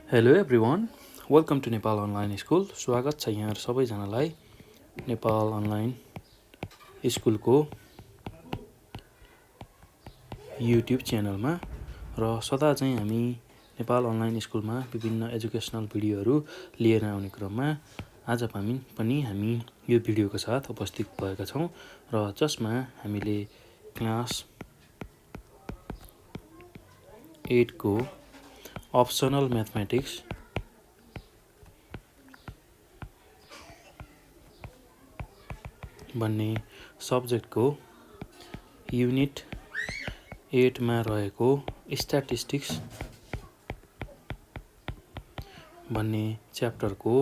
Hello everyone, welcome to Nepal online school. स्वागत छ यहाँ सबैजनालाई नेपाल अनलाइन स्कुलको युट्युब च्यानलमा। र सदा चाहिँ हामी नेपाल अनलाइन स्कुलमा विभिन्न एजुकेसनल भिडियोहरू लिएर आउने क्रममा आज पनि हामी यो भिडियोको साथ उपस्थित भएका छौँ र जसमा हामीले क्लास 8 को अप्सनल म्याथमेटिक्स भन्ने सब्जेक्टको युनिट 8 मा रहेको स्ट्याटिस्टिक्स भन्ने च्याप्टरको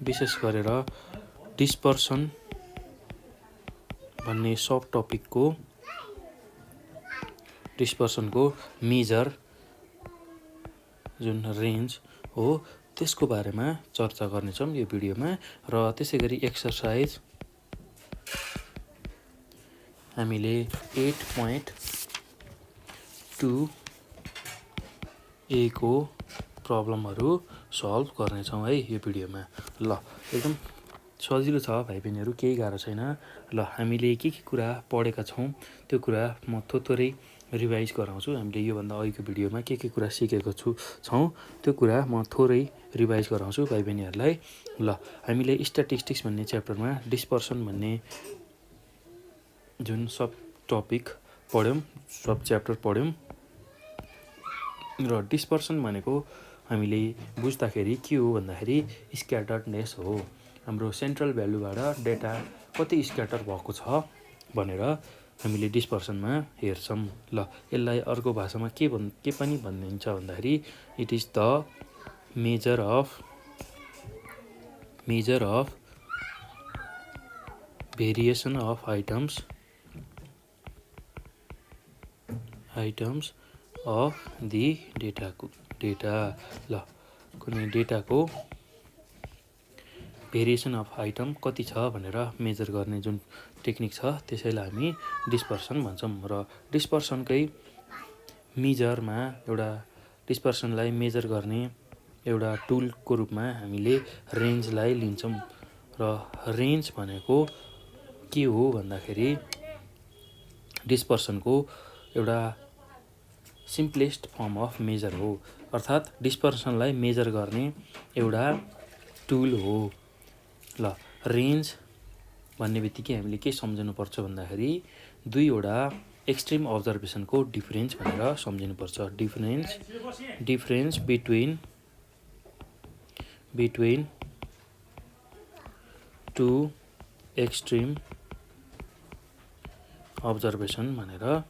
विशेष गरेर डिस्पर्सन भन्ने सब टपिकको डिस्पर्सनको मेजर जुन रेन्ज हो त्यसको बारेमा चर्चा गर्नेछौँ यो भिडियोमा। र त्यसै गरी एक्सर्साइज हामीले 8.2a को प्रब्लमहरू सल्भ गर्नेछौँ है यो भिडियोमा। ल एकदम सजिलो छ भाइ बहिनीहरू, केही गाह्रो छैन। ल हामीले के कुरा पढेका छौँ त्यो कुरा म थोरै रिभाइज गराउँछु। हामीले योभन्दा अघिको भिडियोमा के कुरा सिकेको छौँ त्यो कुरा म थोरै रिभाइज गराउँछु भाइ बहिनीहरूलाई। ल हामीले स्ट्याटिस्टिक्स भन्ने च्याप्टरमा डिस्पर्सन भन्ने जुन सब टपिक पढ्यौँ, सब च्याप्टर पढ्यौँ। र डिस्पर्सन भनेको हामीले बुझ्दाखेरि के हो भन्दाखेरि स्क्याटर्डनेस हो। हाम्रो सेन्ट्रल भ्यालुबाट डेटा कति स्क्याटर भएको छ भनेर हामीले डिस्पर्सनमा हेर्छौँ। ल यसलाई अर्को भाषामा के पनि भनिन्छ भन्दाखेरि it is the measure of variation of items of the data. ल कुनै डेटाको भेरिएसन अफ आइटम कति छ भनेर मेजर गर्ने जुन टेक्निक छ त्यसैलाई हामी डिस्पर्सन भन्छौँ। र डिस्पर्सनकै मेजरमा एउटा डिस्पर्सनलाई मेजर गर्ने एउटा टुलको रूपमा हामीले रेन्जलाई लिन्छौँ। र रेन्ज भनेको के हो भन्दाखेरि डिस्पर्सनको एउटा सिम्पलेस्ट फर्म अफ मेजर हो, अर्थात् डिस्पर्सनलाई मेजर गर्ने एउटा टुल हो। ल रेन्ज भन्ने बित्तिकै हामीले के सम्झनुपर्छ भन्दाखेरि दुईवटा एक्सट्रिम अब्जर्भेसनको डिफरेन्स भनेर सम्झिनुपर्छ। Difference between two extreme observation भनेर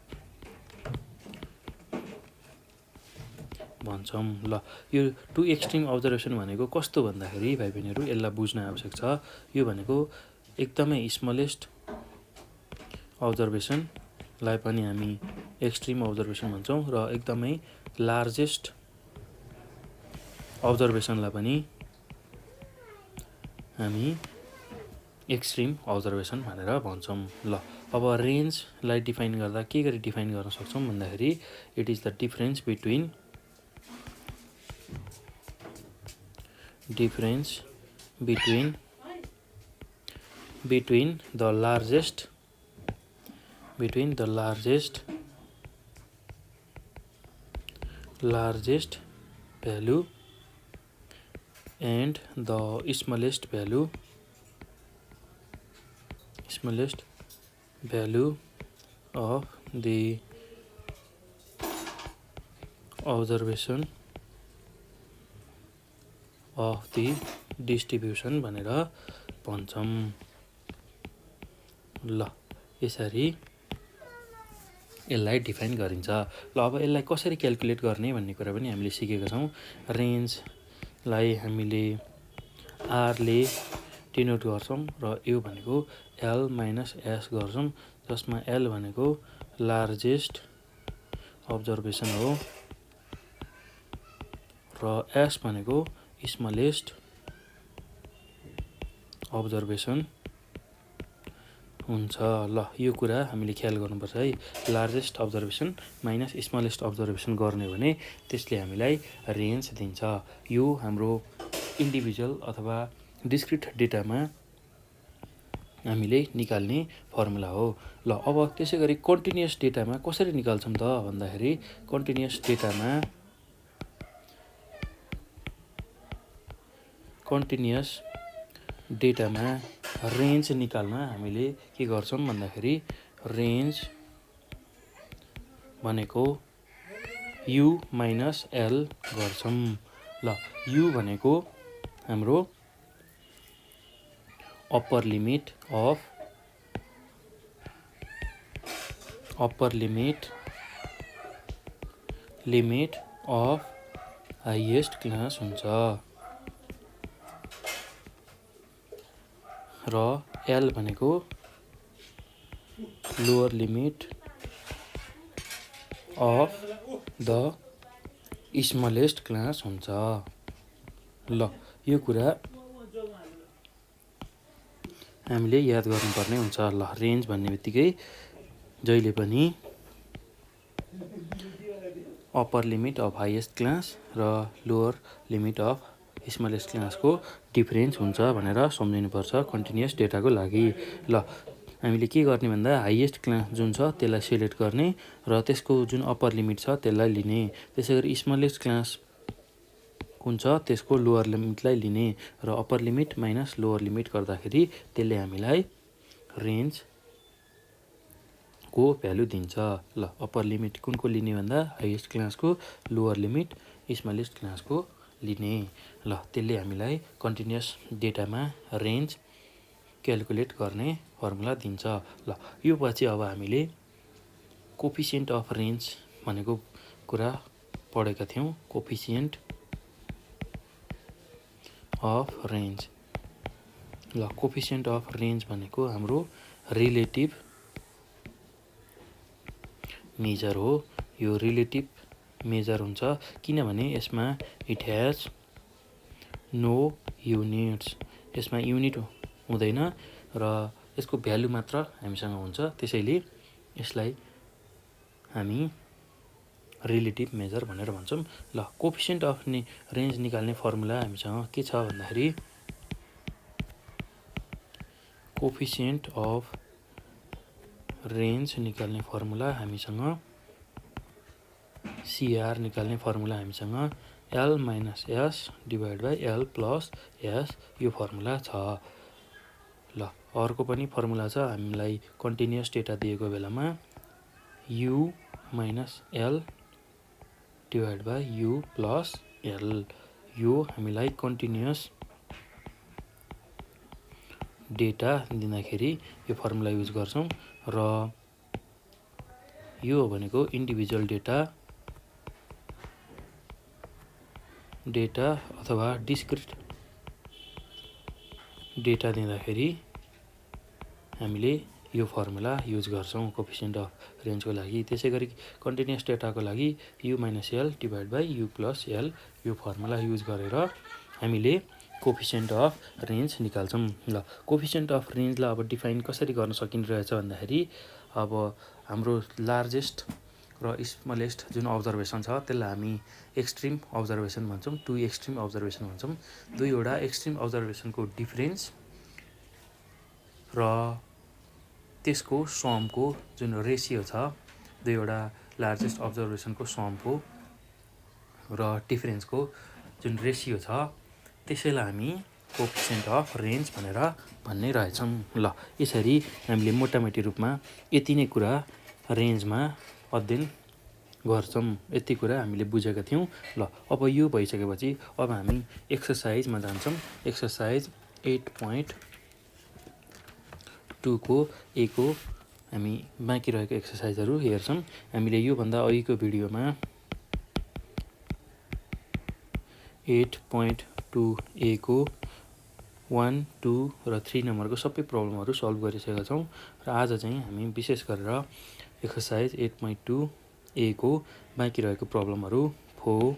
भन्छौँ। ल यो टु एक्सट्रिम अब्जर्भेसन भनेको कस्तो भन्दाखेरि भाइ बहिनीहरू यसलाई बुझ्न आवश्यक छ। यो भनेको एकदमै स्मलेस्ट अब्जर्भेसनलाई पनि हामी एक्सट्रिम अब्जर्भेसन भन्छौँ र एकदमै लार्जेस्ट अब्जर्भेसनलाई पनि हामी एक्सट्रिम अब्जर्भेसन भनेर भन्छौँ। ल अब रेन्जलाई डिफाइन गर्दा के गरी डिफाइन गर्न सक्छौँ भन्दाखेरि it is the difference between the largest value and the smallest value of the observation of the distribution भनेर भन्छौँ। ल यसरी यसलाई डिफाइन गरिन्छ। ल अब यसलाई कसरी क्याल्कुलेट गर्ने भन्ने कुरा पनि हामीले सिकेका छौँ। रेन्जलाई हामीले आरले डिनोट गर्छौँ र यो भनेको एल माइनस एस गर्छौँ, जसमा एल भनेको लार्जेस्ट अब्जर्भेसन हो र एस भनेको स्मलेस्ट अब्जर्भेसन हुन्छ। ल यो कुरा हामीले ख्याल गर्नुपर्छ है। Largest observation minus smallest observation गर्ने भने त्यसले हामीलाई रेन्ज दिन्छ। यो हाम्रो इन्डिभिजुअल अथवा डिस्क्रिट डेटामा हामीले निकाल्ने फर्मुला हो। ल अब त्यसै गरी कन्टिन्युअस डेटामा कसरी निकाल्छौँ त भन्दाखेरि कन्टिन्युअस डेटामा रेन्ज निकाल्न हामीले के गर्छौँ भन्दाखेरि रेन्ज भनेको यु माइनस एल गर्छौँ। ल यु भनेको हाम्रो upper limit of highest class हुन्छ र एल भनेको lower limit of the smallest class हुन्छ। ल यो कुरा हामीले याद गर्नुपर्ने हुन्छ। ल रेन्ज भन्ने बित्तिकै जहिले पनि upper limit of highest class र लोअर लिमिट अफ स्मलेस्ट क्लासको डिफरेन्स हुन्छ भनेर सम्झिनुपर्छ कन्टिन्युअस डेटाको लागि। ल हामीले के गर्ने भन्दा हाइएस्ट क्लास जुन छ त्यसलाई सिलेक्ट गर्ने र त्यसको जुन अप्पर लिमिट छ त्यसलाई लिने। त्यसै गरी स्मलेस्ट क्लास कुन छ त्यसको लोअर लिमिटलाई लिने र upper limit minus lower limit गर्दाखेरि त्यसले हामीलाई रेन्जको भ्यालु दिन्छ। ल अप्पर लिमिट कुनको लिने भन्दा हाइएस्ट क्लासको, लोअर लिमिट स्मलेस्ट क्लासको लिने। ल त्यसले हामीलाई कन्टिन्युअस डेटामा रेन्ज क्यालकुलेट गर्ने फर्मुला दिन्छ। ल यो पछि अब हामीले कोफिसिएन्ट अफ रेन्ज भनेको कुरा पढेका थियौँ। Coefficient of range. ल कोफिसिएन्ट अफ रेन्ज भनेको हाम्रो रिलेटिभ मेजर हो। यो रिलेटिभ मेजर हुन्छ किनभने यसमा इट ह्याज नो युनिट्स। यसमा युनिट हुँदैन र यसको भ्यालु मात्र हामीसँग हुन्छ, त्यसैले यसलाई हामी रिलेटिभ मेजर भनेर भन्छौँ। ल कोफिसिएन्ट अफ रेन्ज निकाल्ने फर्मुला हामीसँग के छ भन्दाखेरि कोफिसिएन्ट अफ रेन्ज निकाल्ने फर्मुला हामीसँग सिआर निकाल्ने फर्मुला हामीसँग L minus S divide by L plus S यो फर्मुला छ। ल अर्को पनि फर्मुला छ हामीलाई कन्टिन्युअस डेटा दिएको बेलामा you minus L divide by you plus L. यो हामीलाई कन्टिन्युअस डेटा दिँदाखेरि यो फर्मुला युज गर्छौँ र यो भनेको इन्डिभिजुअल डेटा अथवा डिस्क्रिट डेटा दिँदाखेरि हामीले यो फर्मुला युज गर्छौँ कोफिसिएन्ट अफ रेन्जको लागि। त्यसै गरी कन्टिन्युअस डेटाको लागि you minus L divide by you plus L यो फर्मुला युज गरेर हामीले कोफिसिएन्ट अफ रेन्ज निकाल्छौँ। ल कोफिसिएन्ट अफ रेन्जलाई अब डिफाइन कसरी गर्न सकिरहेछ भन्दाखेरि अब हाम्रो लार्जेस्ट र स्मलेस्ट जुन अब्जर्भेसन छ त्यसलाई हामी एक्सट्रिम अब्जर्भेसन भन्छौँ, टु एक्सट्रिम अब्जर्भेसन भन्छौँ। दुईवटा एक्सट्रिम अब्जर्भेसनको डिफरेन्स र त्यसको समको जुन रेसियो छ, दुईवटा लार्जेस्ट अब्जर्भेसनको समको र डिफरेन्सको जुन रेसियो छ त्यसैलाई हामी कोफिसिएन्ट अफ रेन्ज भनेर भन्ने रहेछौँ। ल यसरी हामीले मोटामोटी रूपमा यति नै कुरा रेन्जमा अध्ययन गर्छौँ। यति कुरा हामीले बुझेका थियौँ। ल अब यो भइसकेपछि अब हामी एक्सर्साइजमा जान्छौँ। एक्सर्साइज 8.2 को ए को हामी बाँकी रहेको एक्सर्साइजहरू हेर्छौँ। हामीले योभन्दा अघिको भिडियोमा 8.2 ए को 1, 2 र 3 नम्बरको सबै प्रब्लमहरू सल्भ गरिसकेका छौँ र आज चाहिँ हामी विशेष गरेर एक्सर्साइज 8.2 ए को बाँकी रहेको प्रब्लमहरू 4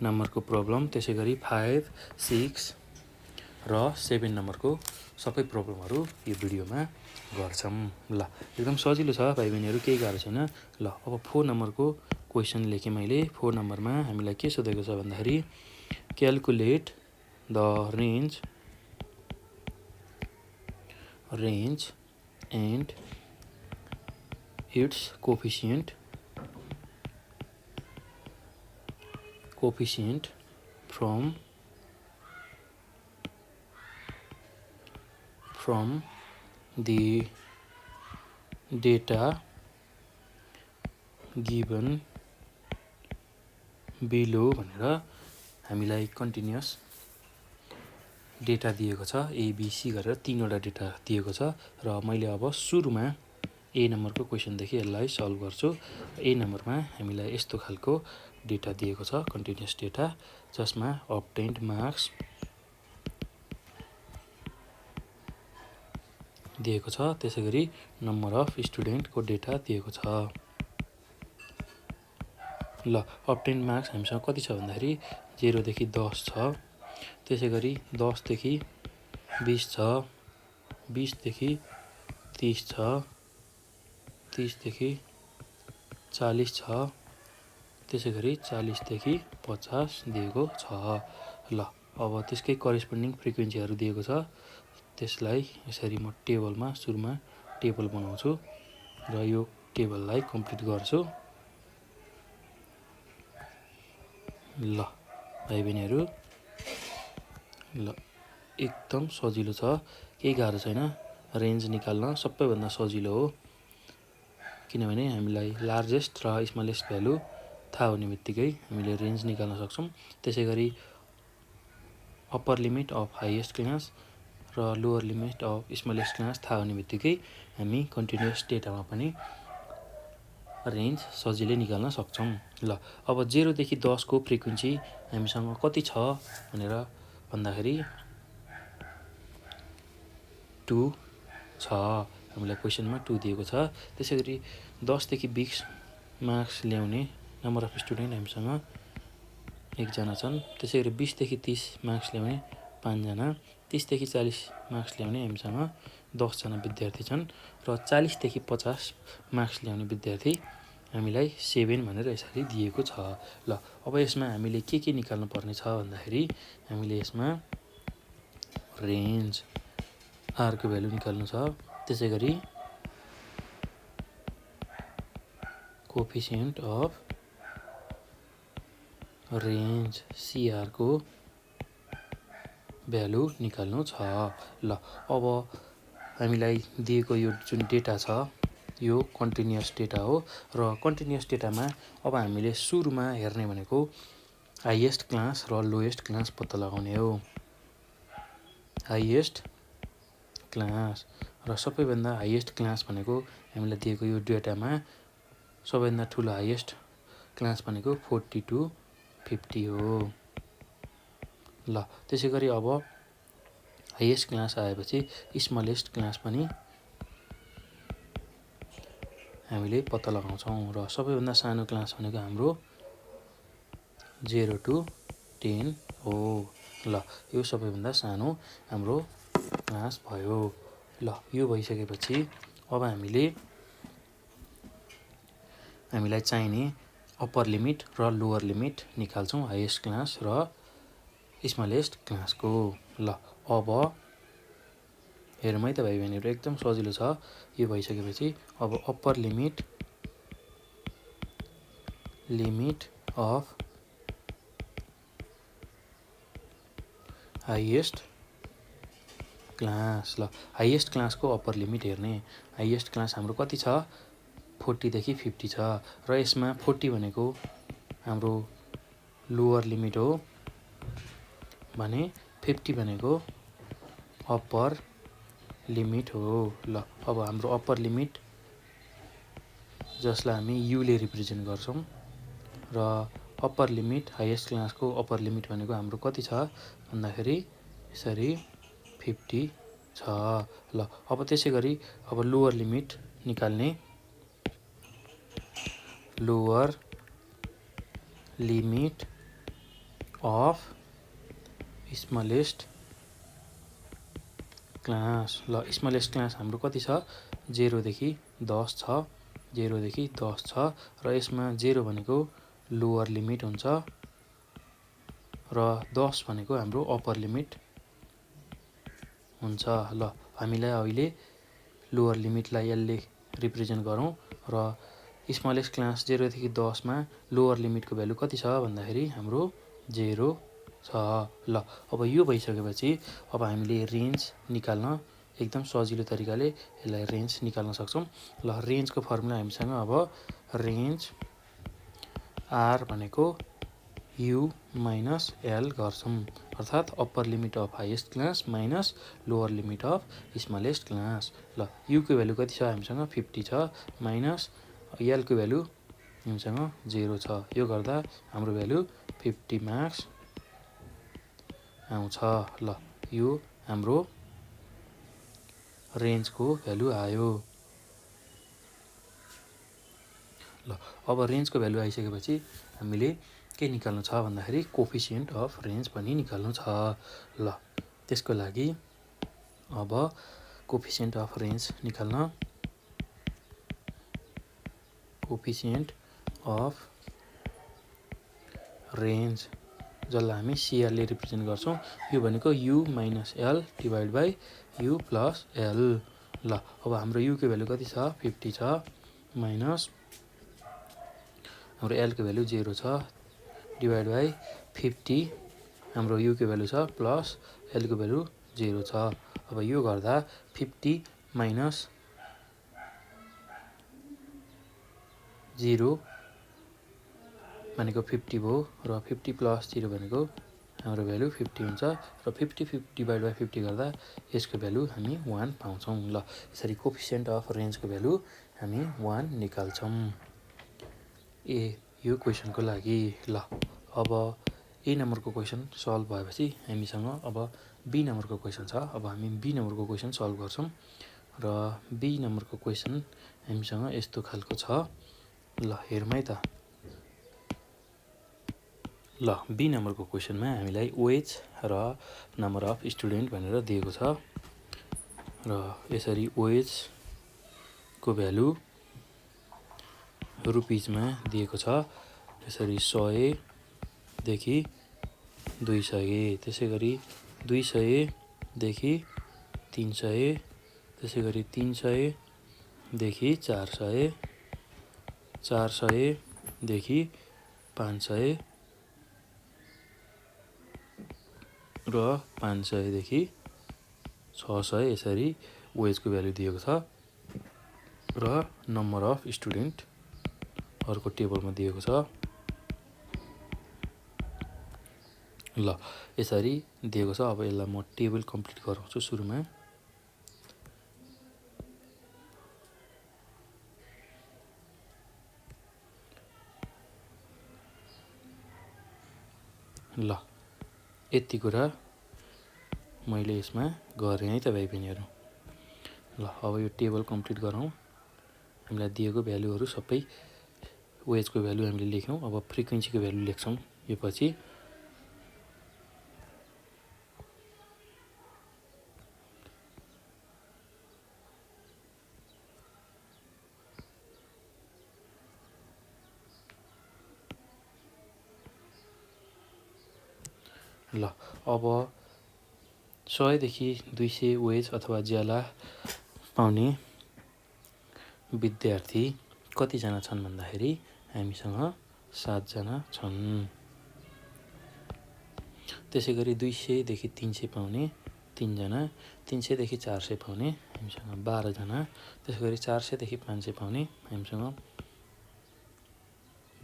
नम्बरको प्रब्लम, त्यसै गरी 5, 6, र 7 नम्बरको सबै प्रब्लमहरू यो भिडियोमा गर्छौँ। ल एकदम सजिलो छ भाइ बहिनीहरू, केही गाह्रो छैन। ल अब 4 नम्बरको क्वेसन लेखेँ मैले। 4 नम्बरमा हामीलाई के सोधेको छ भन्दाखेरि calculate the range and it's coefficient from the data given below भनेर हामीलाई कन्टिन्युअस डेटा दिएको छ। एबिसी गरेर 3वटा डेटा दिएको छ र मैले अब सुरुमा ए नम्बरको क्वेसनदेखि यसलाई सल्भ गर्छु। ए नम्बरमा हामीलाई यस्तो खालको डेटा दिएको छ, कन्टिन्युअस डेटा, जसमा अब्टेन्ड मार्क्स दिएको छ, त्यसै गरी नम्बर अफ स्टुडेन्टको डेटा दिएको छ। ल अब्टेन्ड मार्क्स हामीसँग कति छ भन्दाखेरि 0 देखि 10 छ, त्यसै गरी 10 देखि 20 छ, 20 देखि 30 छ, 30 देखि 40 छ, त्यसै गरी 40 देखि 50 दिएको छ। ल अब त्यसकै करेस्पोन्डिङ फ्रिक्वेन्सीहरू दिएको छ, त्यसलाई यसरी म टेबलमा सुरुमा टेबल बनाउँछु र यो टेबललाई कम्प्लिट गर्छु। ल भाइ बहिनीहरू, ल एकदम सजिलो छ, केही गाह्रो छैन। रेन्ज निकाल्न सबैभन्दा सजिलो हो, किनभने हामीलाई लार्जेस्ट र स्मलेस्ट भ्यालु थाहा हुने बित्तिकै हामीले रेन्ज निकाल्न सक्छौँ। त्यसै गरी upper limit of highest class र lower limit of smallest class थाहा हुने बित्तिकै हामी कन्टिन्युअस डेटामा पनि रेन्ज सजिलै निकाल्न सक्छौँ। ल अब 0 देखि 10 को फ्रिक्वेन्सी हामीसँग कति छ भनेर भन्दाखेरि 2 छ, हामीलाई क्वेसनमा 2 दिएको छ। त्यसै गरी 10 देखि 20 मार्क्स ल्याउने नम्बर अफ स्टुडेन्ट हामीसँग 1 जना छन्, त्यसै गरी 20 देखि 30 मार्क्स ल्याउने 5 जना, 30 देखि 40 मार्क्स ल्याउने हामीसँग 10 जना विद्यार्थी छन्, र 40 देखि 50 मार्क्स ल्याउने विद्यार्थी हामीलाई 7 भनेर यसरी दिएको छ। ल अब यसमा हामीले के निकाल्नु पर्ने छ भन्दाखेरि हामीले यसमा रेन्ज आरको भ्यालु निकाल्नु छ, त्यसै गरी कोफिसिएन्ट अफ रेन्ज सिआरको भ्यालु निकाल्नु छ। ल अब हामीलाई दिएको यो जुन डेटा छ यो कन्टिन्युअस डेटा हो, र कन्टिन्युअस डेटामा अब हामीले सुरुमा हेर्ने भनेको हाइएस्ट क्लास र लोएस्ट क्लास पत्ता लगाउने हो। हाइएस्ट क्लास र सबैभन्दा हाइएस्ट क्लास भनेको हामीलाई दिएको यो डेटामा सबैभन्दा ठुलो हाइएस्ट क्लास भनेको 40 to 50 हो। ल त्यसै गरी अब हाइएस्ट क्लास आएपछि स्मलेस्ट क्लास पनि हामीले पत्ता लगाउँछौँ, र सबैभन्दा सानो क्लास भनेको हाम्रो 0 to 10 हो। ल यो सबैभन्दा सानो हाम्रो क्लास भयो। ल यो भइसकेपछि अब हामीलाई चाहिने अप्पर लिमिट र लोवर लिमिट निकाल्छौँ हाइएस्ट क्लास र स्मलेस्ट क्लासको। ल अब हेरौँ है त भाइ बहिनीहरू, एकदम सजिलो छ। यो भइसकेपछि अब upper limit of highest class. ल हाइएस्ट क्लासको अप्पर लिमिट हेर्ने। हाइएस्ट क्लास हाम्रो कति छ 40 देखि 50 छ, र यसमा 40 भनेको हाम्रो लोवर लिमिट हो भने 50 भनेको अप्पर लिमिट हो। ल अब हाम्रो अप्पर लिमिट जसलाई हामी युले रिप्रेजेन्ट गर्छौँ, र अप्पर लिमिट हाइएस्ट क्लासको अप्पर लिमिट भनेको हाम्रो कति छ भन्दाखेरि यसरी 50 छ। ल अब त्यसै गरी अब लोवर लिमिट निकाल्ने। Lower limit of smallest class. ल स्मलेस्ट क्लास हाम्रो कति छ 0 देखि 10 छ, 0 देखि 10 छ र यसमा 0 भनेको लोअर लिमिट हुन्छ र 10 भनेको हाम्रो अप्पर लिमिट हुन्छ। ल हामीलाई अहिले लोअर लिमिटलाई यसले रिप्रेजेन्ट गरौँ र स्मलेस्ट क्लास 0 देखि 10 मा लोअर लिमिटको भ्यालु कति छ भन्दाखेरि हाम्रो 0 छ। ल अब यो भइसकेपछि अब हामीले रेन्ज निकाल्न एकदम सजिलो तरिकाले यसलाई रेन्ज निकाल्न सक्छौँ। ल रेन्जको फर्मुला हामीसँग अब रेन्ज आर भनेको यु माइनस एल गर्छौँ, अर्थात् upper limit of highest class minus lower limit of smallest class. ल युको भ्यालु कति छ हामीसँग 50 छ माइनस एलको भ्यालु हामीसँग 0 छ। यो गर्दा हाम्रो भ्यालु 50 मार्क्स आउँछ। ल यो हाम्रो रेन्जको भ्यालु आयो। ल अब रेन्जको भ्यालु आइसकेपछि हामीले के निकाल्नु छ भन्दाखेरि कोफिसिएन्ट अफ रेन्ज पनि निकाल्नु छ। ल त्यसको लागि अब कोफिसिएन्ट अफ रेन्ज निकाल्न कोफिसिएन्ट अफ रेन्ज जसलाई हामी सिएलले रिप्रेजेन्ट गर्छौँ, यो भनेको you minus L divide by you plus L. ल अब हाम्रो युको भ्यालु कति छ 50 छ माइनस हाम्रो एलको भ्यालु 0 छ डिभाइड बाई 50 हाम्रो युको भ्यालु छ प्लस एलको भ्यालु 0 छ। अब यो गर्दा 50 माइनस 0 भनेको 50 भयो र 50 प्लस 0 भनेको हाम्रो भ्यालु 50 हुन्छ र 50 डिभाइड बाई 50 गर्दा यसको भ्यालु हामी 1 पाउँछौँ। ल यसरी कोफिसिएन्ट अफ रेन्जको भ्यालु हामी 1 निकाल्छौँ यो क्वेसनको लागि। ल अब ए नम्बरको क्वेसन सल्भ भएपछि हामीसँग अब बी नम्बरको क्वेसन छ। अब हामी बी नम्बरको क्वेसन सल्भ गर्छौँ र बी नम्बरको क्वेसन हामीसँग यस्तो खालको छ। ल हेरौँ है त। ल बी नम्बरको क्वेसनमा हामीलाई वेज र नम्बर अफ स्टुडेन्ट भनेर दिएको छ र यसरी वेजको भ्यालु रुपिजमा दिएको छ। यसरी 100 देखि 200, त्यसै गरी 200 देखि 300, त्यसै गरी 300 देखि 400, 400 देखि 500 र 500 देखि 600 यसरी वेजको भ्यालु दिएको छ र नम्बर अफ स्टुडेन्ट अर्को टेबलमा दिएको छ। ल यसरी दिएको छ। अब यसलाई म टेबल कम्प्लिट गराउँछु सुरुमा। ल यति कुरा मैले यसमा गरेँ है त भाइ बहिनीहरू। ल अब यो टेबल कम्प्लिट गरौँ। हामीलाई दिएको भ्यालुहरू सबै वेजको भ्यालु हामीले लेख्यौँ। अब फ्रिक्वेन्सीको भ्यालु लेख्छौँ यो पछि। ल अब 100 देखि 200 वेज अथवा ज्याला पाउने विद्यार्थी कतिजना छन् भन्दाखेरि हामीसँग 7 जना छन्। त्यसै गरी 200 देखि 300 पाउने 3 जना, 300 देखि 400 पाउने हामीसँग 12 जना, त्यसै गरी 400 देखि 500 पाउने हामीसँग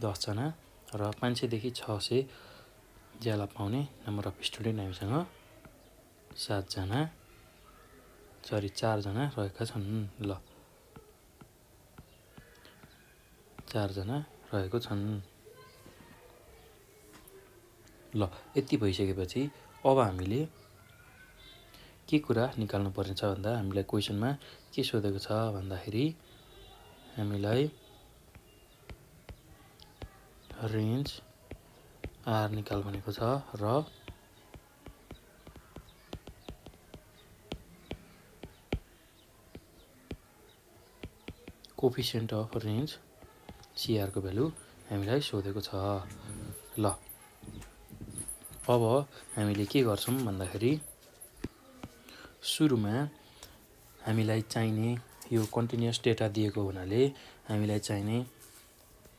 10 जना र 500 देखि 600 ज्याला पाउने नम्बर अफ स्टुडेन्ट हामीसँग 7 जना 4 जना रहेका छन्। ल 4 जना रहेको छन्। ल यति भइसकेपछि अब हामीले के कुरा निकाल्नु पर्नेछ भन्दा हामीलाई क्वेसनमा के सोधेको छ भन्दाखेरि हामीलाई रेन्ज आर निकाल भनेको छ र कोफिसिएन्ट अफ रेन्ज CRको भ्यालु हामीलाई सोधेको छ। ल अब हामीले के गर्छौँ भन्दाखेरि सुरुमा हामीलाई चाहिने यो कन्टिन्युअस डेटा दिएको हुनाले हामीलाई चाहिने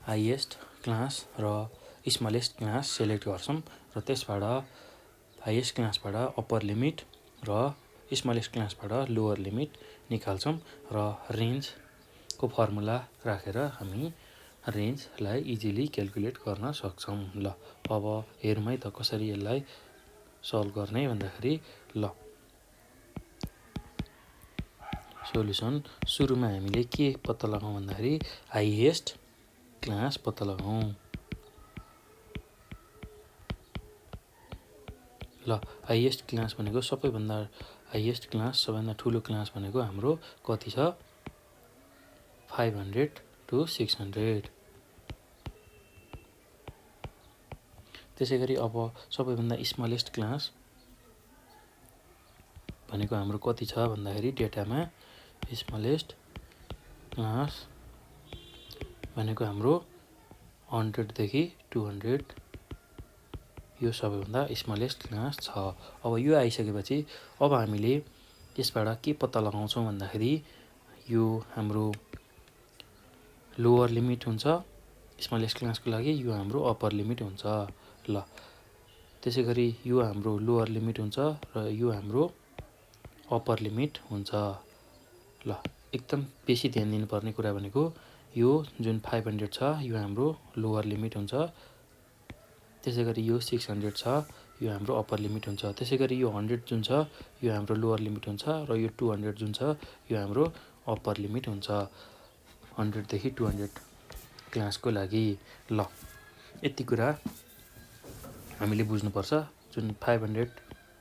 हाइएस्ट क्लास र स्मलेस्ट क्लास सेलेक्ट गर्छौँ र त्यसबाट हाइएस्ट क्लासबाट अप्पर लिमिट र स्मलेस्ट क्लासबाट लोवर लिमिट निकाल्छौँ र रेन्जको फर्मुला राखेर हामी रेन्जलाई इजिली क्याल्कुलेट गर्न सक्छौँ। ल अब हेरौँ है त कसरी यसलाई सल्भ गर्ने भन्दाखेरि ल सोल्युसन सुरुमा हामीले के पत्ता लगाउँ भन्दाखेरि हाइएस्ट क्लास पत्ता लगाउँ। ल हाइएस्ट क्लास भनेको सबैभन्दा हाइएस्ट क्लास सबैभन्दा ठुलो क्लास भनेको हाम्रो कति छ 500 to 600। त्यसै गरी अब सबैभन्दा स्मलेस्ट क्लास भनेको हाम्रो कति छ भन्दाखेरि डेटामा स्मलेस्ट क्लास भनेको हाम्रो 100 देखि 200 यो सबैभन्दा स्मलेस्ट क्लास छ। अब यो आइसकेपछि अब हामीले यसबाट के पत्ता लगाउँछौँ भन्दाखेरि यो हाम्रो लोवर लिमिट हुन्छ स्मलेस्ट क्लासको लागि, यो हाम्रो अप्पर लिमिट हुन्छ। ल त्यसै गरी यो हाम्रो लोवर लिमिट हुन्छ र यो हाम्रो अप्पर लिमिट हुन्छ। ल एकदम बेसी ध्यान दिनुपर्ने कुरा भनेको यो जुन 500 छ यो हाम्रो लोवर लिमिट हुन्छ, त्यसै गरी यो 600 छ यो हाम्रो अप्पर लिमिट हुन्छ, त्यसै गरी यो 100 जुन छ यो हाम्रो लोवर लिमिट हुन्छ र यो 200 जुन छ यो हाम्रो अप्पर लिमिट हुन्छ 100 देखि 200 क्लासको लागि। ल यति कुरा हामीले बुझ्नुपर्छ। जुन 500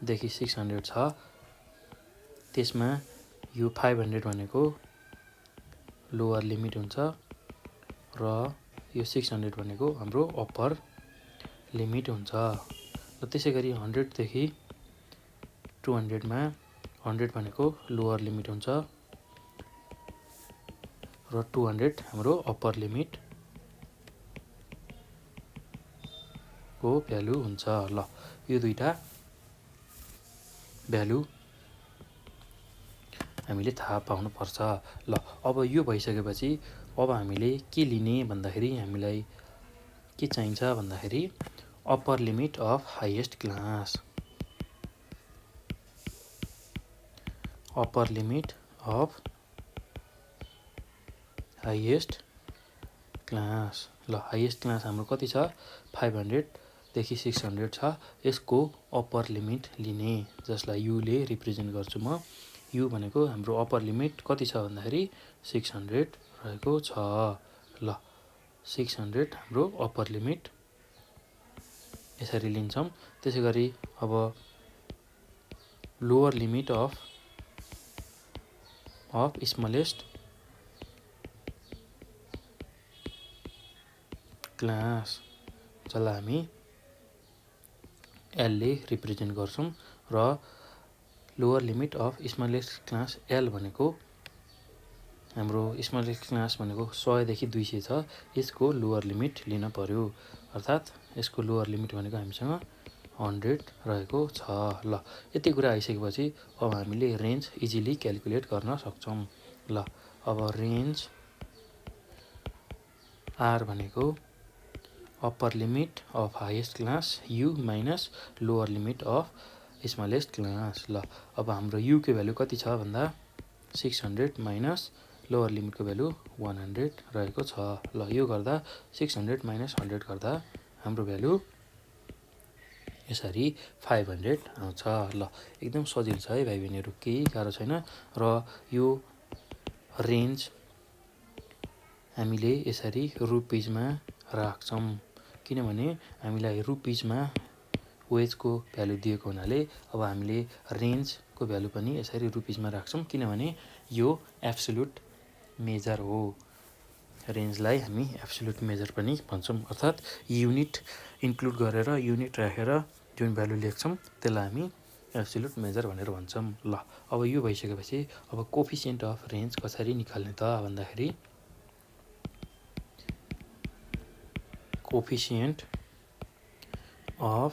देखि 600 छ त्यसमा यो 500 भनेको लोवर लिमिट हुन्छ र यो 600 भनेको हाम्रो अप्पर लिमिट हुन्छ। र त्यसै गरी 100 देखि 200 मा 100 भनेको लोवर लिमिट हुन्छ र 200 हाम्रो अप्पर लिमिट को भ्यालु हुन्छ। ल यो दुईटा भ्यालु हामीले थाहा पाउनुपर्छ। ल अब यो भइसकेपछि अब हामीले के लिने भन्दाखेरि हामीलाई के चाहिन्छ भन्दाखेरि upper limit of highest class, upper limit of highest class. ल हाइएस्ट क्लास हाम्रो कति छ 500 देखि 600 छ, यसको अप्पर लिमिट लिने जसलाई युले रिप्रेजेन्ट गर्छु म। यु भनेको हाम्रो अप्पर लिमिट कति छ भन्दाखेरि 600 रहेको छ। ल 600 हाम्रो अप्पर लिमिट यसरी लिन्छौँ। त्यसै गरी अब lower limit of smallest class जसलाई हामी एलले रिप्रेजेन्ट गर्छौँ र lower limit of smallest class L भनेको हाम्रो स्मलेस्ट क्लास भनेको 100 देखि 200 छ, यसको लोवर लिमिट लिन पर्यो, अर्थात् यसको लोवर लिमिट भनेको हामीसँग 100 रहेको छ। ल यति कुरा आइसकेपछि अब हामीले रेन्ज इजिली क्याल्कुलेट गर्न सक्छौँ। ल अब रेन्ज आर भनेको upper limit of highest class you minus lower limit of smallest class. ल अब हाम्रो युको भ्यालु कति छ भन्दा 600 माइनस लोवर लिमिटको भ्यालु 100 रहेको छ। ल यो गर्दा 600 माइनस 100 गर्दा हाम्रो भ्यालु यसरी 500 आउँछ। ल एकदम सजिलो छ है भाइ बहिनीहरू, केही गाह्रो छैन। र यो रेन्ज हामीले यसरी रुपिजमा राख्छौँ किनभने हामीलाई रुपिजमा वेजको भ्यालु दिएको हुनाले अब हामीले रेन्जको भ्यालु पनि यसरी रुपिजमा राख्छौँ किनभने यो एब्सोल्युट मेजर हो। रेन्जलाई हामी एब्सोल्युट मेजर पनि भन्छौँ, अर्थात् युनिट इन्क्लुड गरेर युनिट राखेर जुन भ्यालु लेख्छौँ त्यसलाई हामी एब्सोल्युट मेजर भनेर भन्छौँ। ल अब यो भइसकेपछि अब कोफिसिएन्ट अफ रेन्ज कसरी निकाल्ने त भन्दाखेरि कोफिसिएन्ट अफ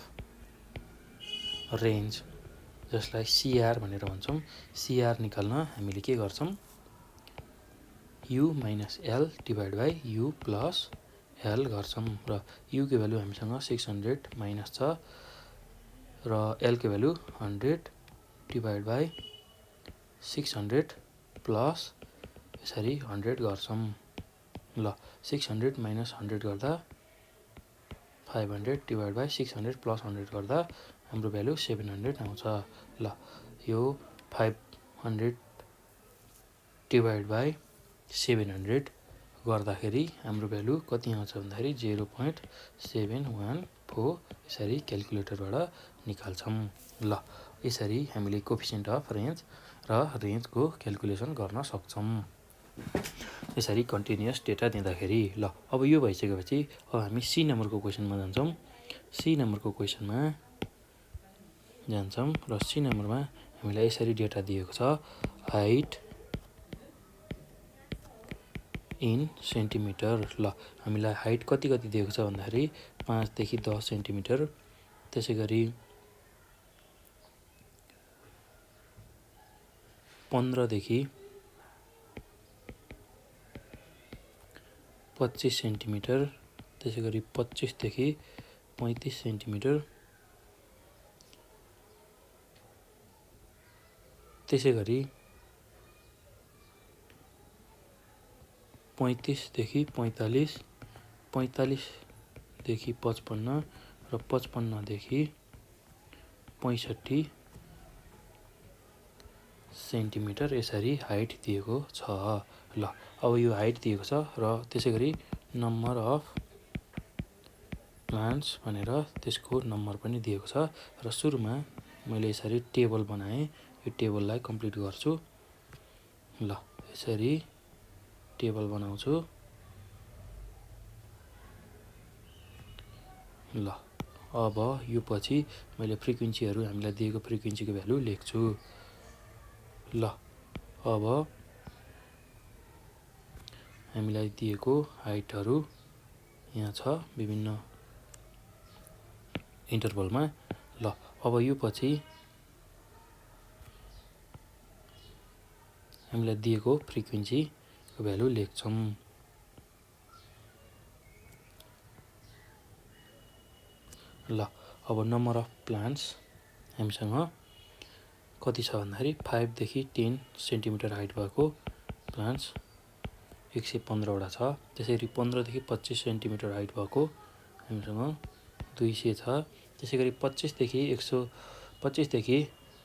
रेन्ज, जसलाई CR भनेर भन्छौँ। CR निकाल्न हामीले के गर्छौँ, U minus L divide by U plus L गर्छौँ। र U को भ्यालु हामीसँग 600 माइनस छ र L को भ्यालु 100 डिभाइड बाई 600 प्लस यसरी 100 गर्छौँ। ल 600 माइनस 100 गर्दा 500 डिभाइड बाई 600 प्लस 100 गर्दा हाम्रो भ्यालु 700 आउँछ। ल यो 500 डिभाइड बाई 700 गर्दाखेरि हाम्रो भ्यालु कति आउँछ भन्दाखेरि 0.714 यसरी क्यालकुलेटरबाट निकाल्छौँ। ल यसरी हामीले कोफिसिएन्ट अफ रेन्ज र रेन्जको क्यालकुलेसन गर्न सक्छौँ। यसरी कन्टिन्युअस डेटा दिँदाखेरि। ल अब यो भइसकेपछि अब हामी C नम्बरको क्वेसनमा जान्छौँ। C नम्बरको क्वेसनमा जान्छौँ र C नम्बरमा हामीलाई यसरी डेटा दिएको छ, हाइट इन सेन्टिमिटर। ल हामीलाई हाइट कति दिएको छ भन्दाखेरि 5 देखि 10 सेन्टिमिटर, त्यसै गरी 15 देखि 25 सेन्टिमिटर, त्यसै गरी 25 देखि 35 सेन्टिमिटर, त्यसै गरी 35 देखि 45, 45 देखि 55 र 55 देखि 65 सेन्टिमिटर यसरी हाइट दिएको छ। ल अब यो हाइट दिएको छ र त्यसै गरी नम्बर अफ प्लान्ट्स भनेर त्यसको नम्बर पनि दिएको छ। र सुरुमा मैले यसरी टेबल बनाएँ, यो टेबललाई कम्प्लिट गर्छु। ल यसरी टेबल बनाउँछु। ल अब यो पछि मैले फ्रिक्वेन्सीहरू हामीलाई दिएको फ्रिक्वेन्सीको भ्यालु लेख्छु। ल अब हामीलाई दिएको हाइटहरू यहाँ छ विभिन्न इन्टरभलमा। ल अब यो पछि हामीलाई दिएको फ्रिक्वेन्सीको भ्यालु लेख्छौँ। ल अब नम्बर अफ प्लान्ट्स हामीसँग कति छ भन्दाखेरि 5 देखि 10 सेन्टिमिटर हाइट भएको प्लान्ट्स 115 वटा छ। त्यसै गरी 15 देखि 25 सेन्टिमिटर हाइट भएको हामीसँग 200 छ। त्यसै गरी 25 देखि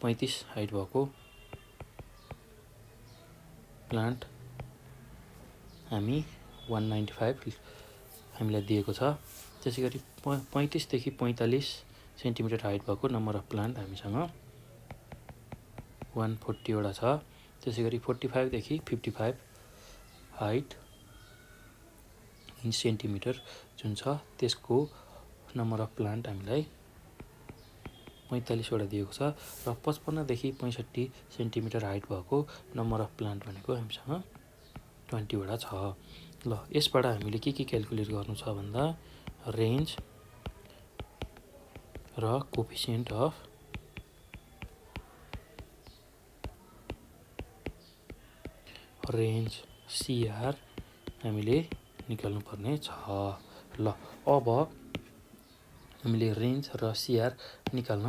35 हाइट भएको प्लान्ट हामी 195 हामीलाई दिएको छ। त्यसै गरी 35 देखि 45 सेन्टिमिटर हाइट भएको नम्बर अफ प्लान्ट हामीसँग 140 वटा छ। त्यसै गरी 45 देखि 55 हाइट इन सेन्टिमिटर जुन छ त्यसको नम्बर अफ प्लान्ट हामीलाई 45 वटा दिएको छ। र 55 देखि 65 सेन्टिमिटर हाइट भएको नम्बर अफ प्लान्ट भनेको हामीसँग 20 वटा छ। ल यसबाट हामीले के क्यालकुलेट गर्नु छ भन्दा रेन्ज र कोफिसिएन्ट अफ रेन्ज CR हामीले निकाल्नु पर्ने छ। ल अब हामीले रेन्ज र CR निकाल्न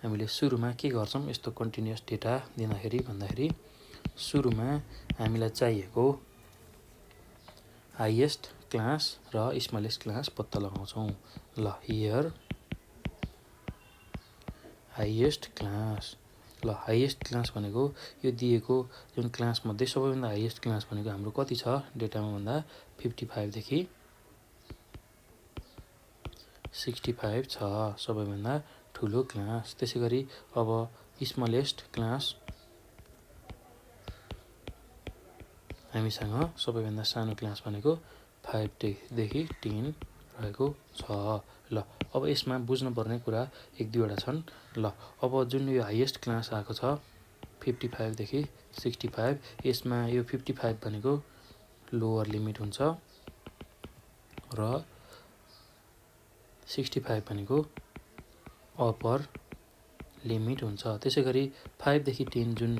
हामीले सुरुमा के गर्छौँ, यस्तो कन्टिन्युअस डेटा दिँदाखेरि भन्दाखेरि सुरुमा हामीलाई चाहिएको हाइएस्ट क्लास र स्मलेस्ट क्लास पत्ता लगाउँछौँ। ल हियर हाइएस्ट क्लास। ल हाइएस्ट क्लास भनेको यो दिएको जुन क्लासमध्ये सबैभन्दा हाइएस्ट क्लास भनेको हाम्रो कति छ डेटामा भन्दा 55 देखि 65 छ, सबैभन्दा ठुलो क्लास। त्यसै गरी अब स्मलेस्ट क्लास हामीसँग सबैभन्दा सानो क्लास भनेको 5 देखि 10 रहेको छ। ल अब यसमा बुझ्नुपर्ने कुरा 1-2 वटा छन्। ल अब जुन यो हाइएस्ट क्लास आएको छ 55 देखि 65, यसमा यो 55 भनेको लोवर लिमिट हुन्छ र 65 भनेको अप्पर लिमिट हुन्छ। त्यसै गरी 5 देखि 10 जुन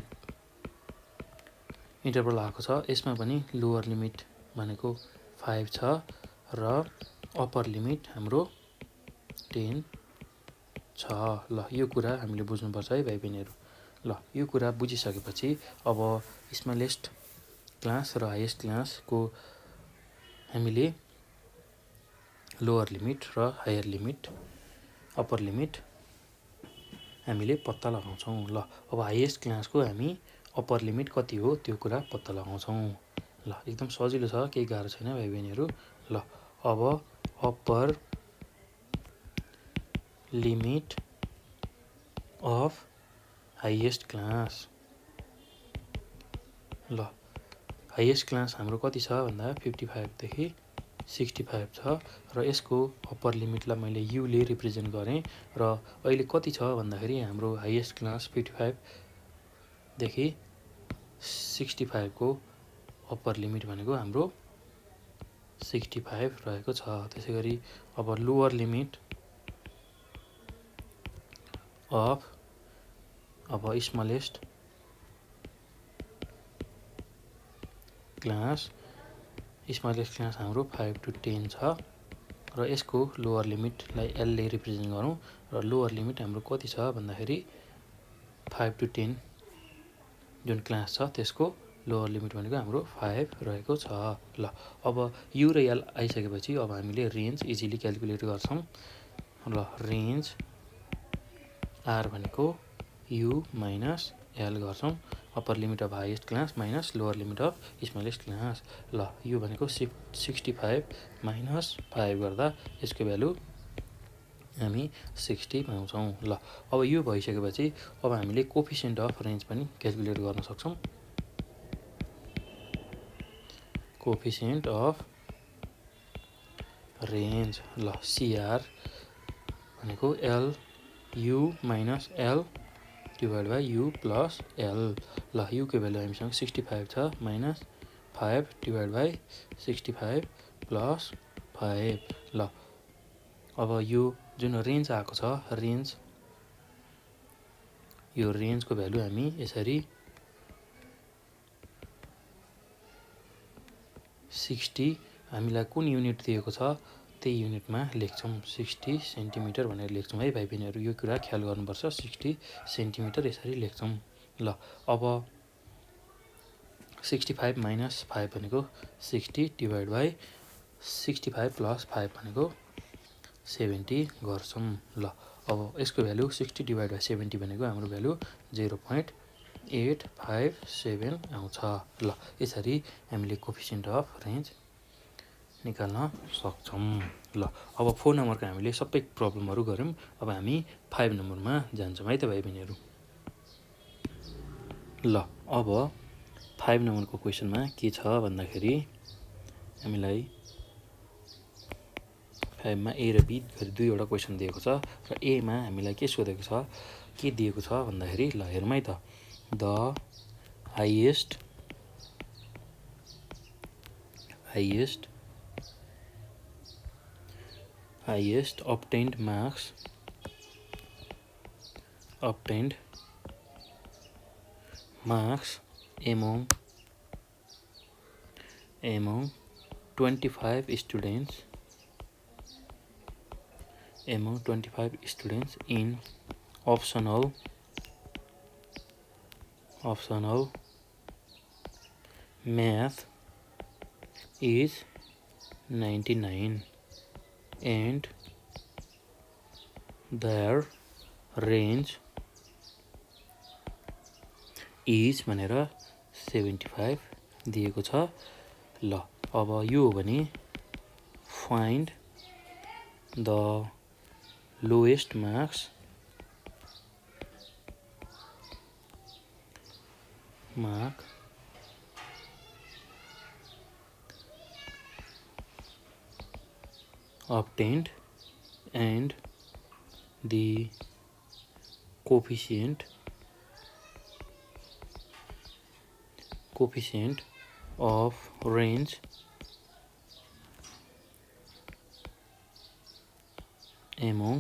इन्टरभल आएको छ यसमा पनि लोअर लिमिट भनेको 5 छ र अप्पर लिमिट हाम्रो 10 छ। ल यो कुरा हामीले बुझ्नुपर्छ है भाइ बहिनीहरू। ल यो कुरा बुझिसकेपछि अब स्मलेस्ट क्लास र हाइएस्ट क्लासको हामीले लोअर लिमिट र हायर लिमिट अप्पर लिमिट हामीले पत्ता लगाउँछौँ। ल अब हाइएस्ट क्लासको हामी अप्पर लिमिट कति हो त्यो कुरा पत्ता लगाउँछौँ। ल एकदम सजिलो छ, केही गाह्रो छैन भाइ बहिनीहरू। ल अब upper limit of highest class. ल हाइएस्ट क्लास हाम्रो कति छ भन्दा 55 देखि 65 छ र यसको अप्पर लिमिटलाई मैले युले रिप्रेजेन्ट गरेँ र अहिले कति छ भन्दाखेरि हाम्रो हाइएस्ट क्लास 55 देखि 65 को अप्पर लिमिट भनेको हाम्रो 65 रहेको छ। त्यसै गरी अब लोअर लिमिट अफ अब स्मलेस्ट क्लास हाम्रो 5 to 10 छ र यसको लोअर लिमिटलाई एलले रिप्रेजेन्ट गरौँ र लोअर लिमिट हाम्रो कति छ भन्दाखेरि 5 to 10 जुन क्लास छ त्यसको लोअर लिमिट भनेको हाम्रो 5 रहेको छ। ल अब यु र एल आइसकेपछि अब हामीले रेन्ज इजिली क्यालकुलेट गर्छौँ। ल रेन्ज आर भनेको यु माइनस एल गर्छौँ, upper limit of highest class minus lower limit of smallest class. ल यो भनेको 65 माइनस 5 गर्दा यसको भ्यालु हामी 60 पाउँछौँ। ल अब यो भइसकेपछि अब हामीले कोफिसिएन्ट अफ रेन्ज पनि क्यालकुलेट गर्न सक्छौँ। कोफिसिएन्ट अफ रेन्ज ल सिआर भनेको L U minus L divide by you plus L. ल युको भ्यालु हामीसँग 65 छ माइनस 5 डिभाइड बाई 65 प्लस 5। ल अब यो जुन रेन्ज आएको छ रेन्ज यो रेन्जको भ्यालु हामी यसरी 60 हामीलाई कुन युनिट दिएको छ त्यही युनिटमा लेख्छौँ, 60 सेन्टिमिटर भनेर लेख्छौँ है भाइ बहिनीहरू। यो कुरा ख्याल गर्नुपर्छ, 60 सेन्टिमिटर यसरी लेख्छौँ। ल अब 65 माइनस 5 भनेको 60 डिभाइड बाई 65 प्लस 5 भनेको 70 गर्छौँ। ल अब यसको भ्यालु 60 डिभाइड बाई 70 भनेको हाम्रो भ्यालु 0.857 आउँछ। ल यसरी हामीले कोफिसिएन्ट अफ रेन्ज निकाल्न सक्छौँ। ल अब 4 नम्बरको हामीले सबै प्रब्लमहरू गऱ्यौँ। अब हामी 5 नम्बरमा जान्छौँ है त भाइ बहिनीहरू। ल अब 5 नम्बरको क्वेसनमा के छ भन्दाखेरि हामीलाई 5 मा ए र बी गरी दुईवटा क्वेसन दिएको छ र एमा हामीलाई के सोधेको छ, के दिएको छ भन्दाखेरि ल हेरौँ है त। The highest obtained marks among 25 students in optional math is 99 and their range is भनेर 75 दिएको छ। ल अब यो हो भने find the lowest marks obtained and the coefficient of range among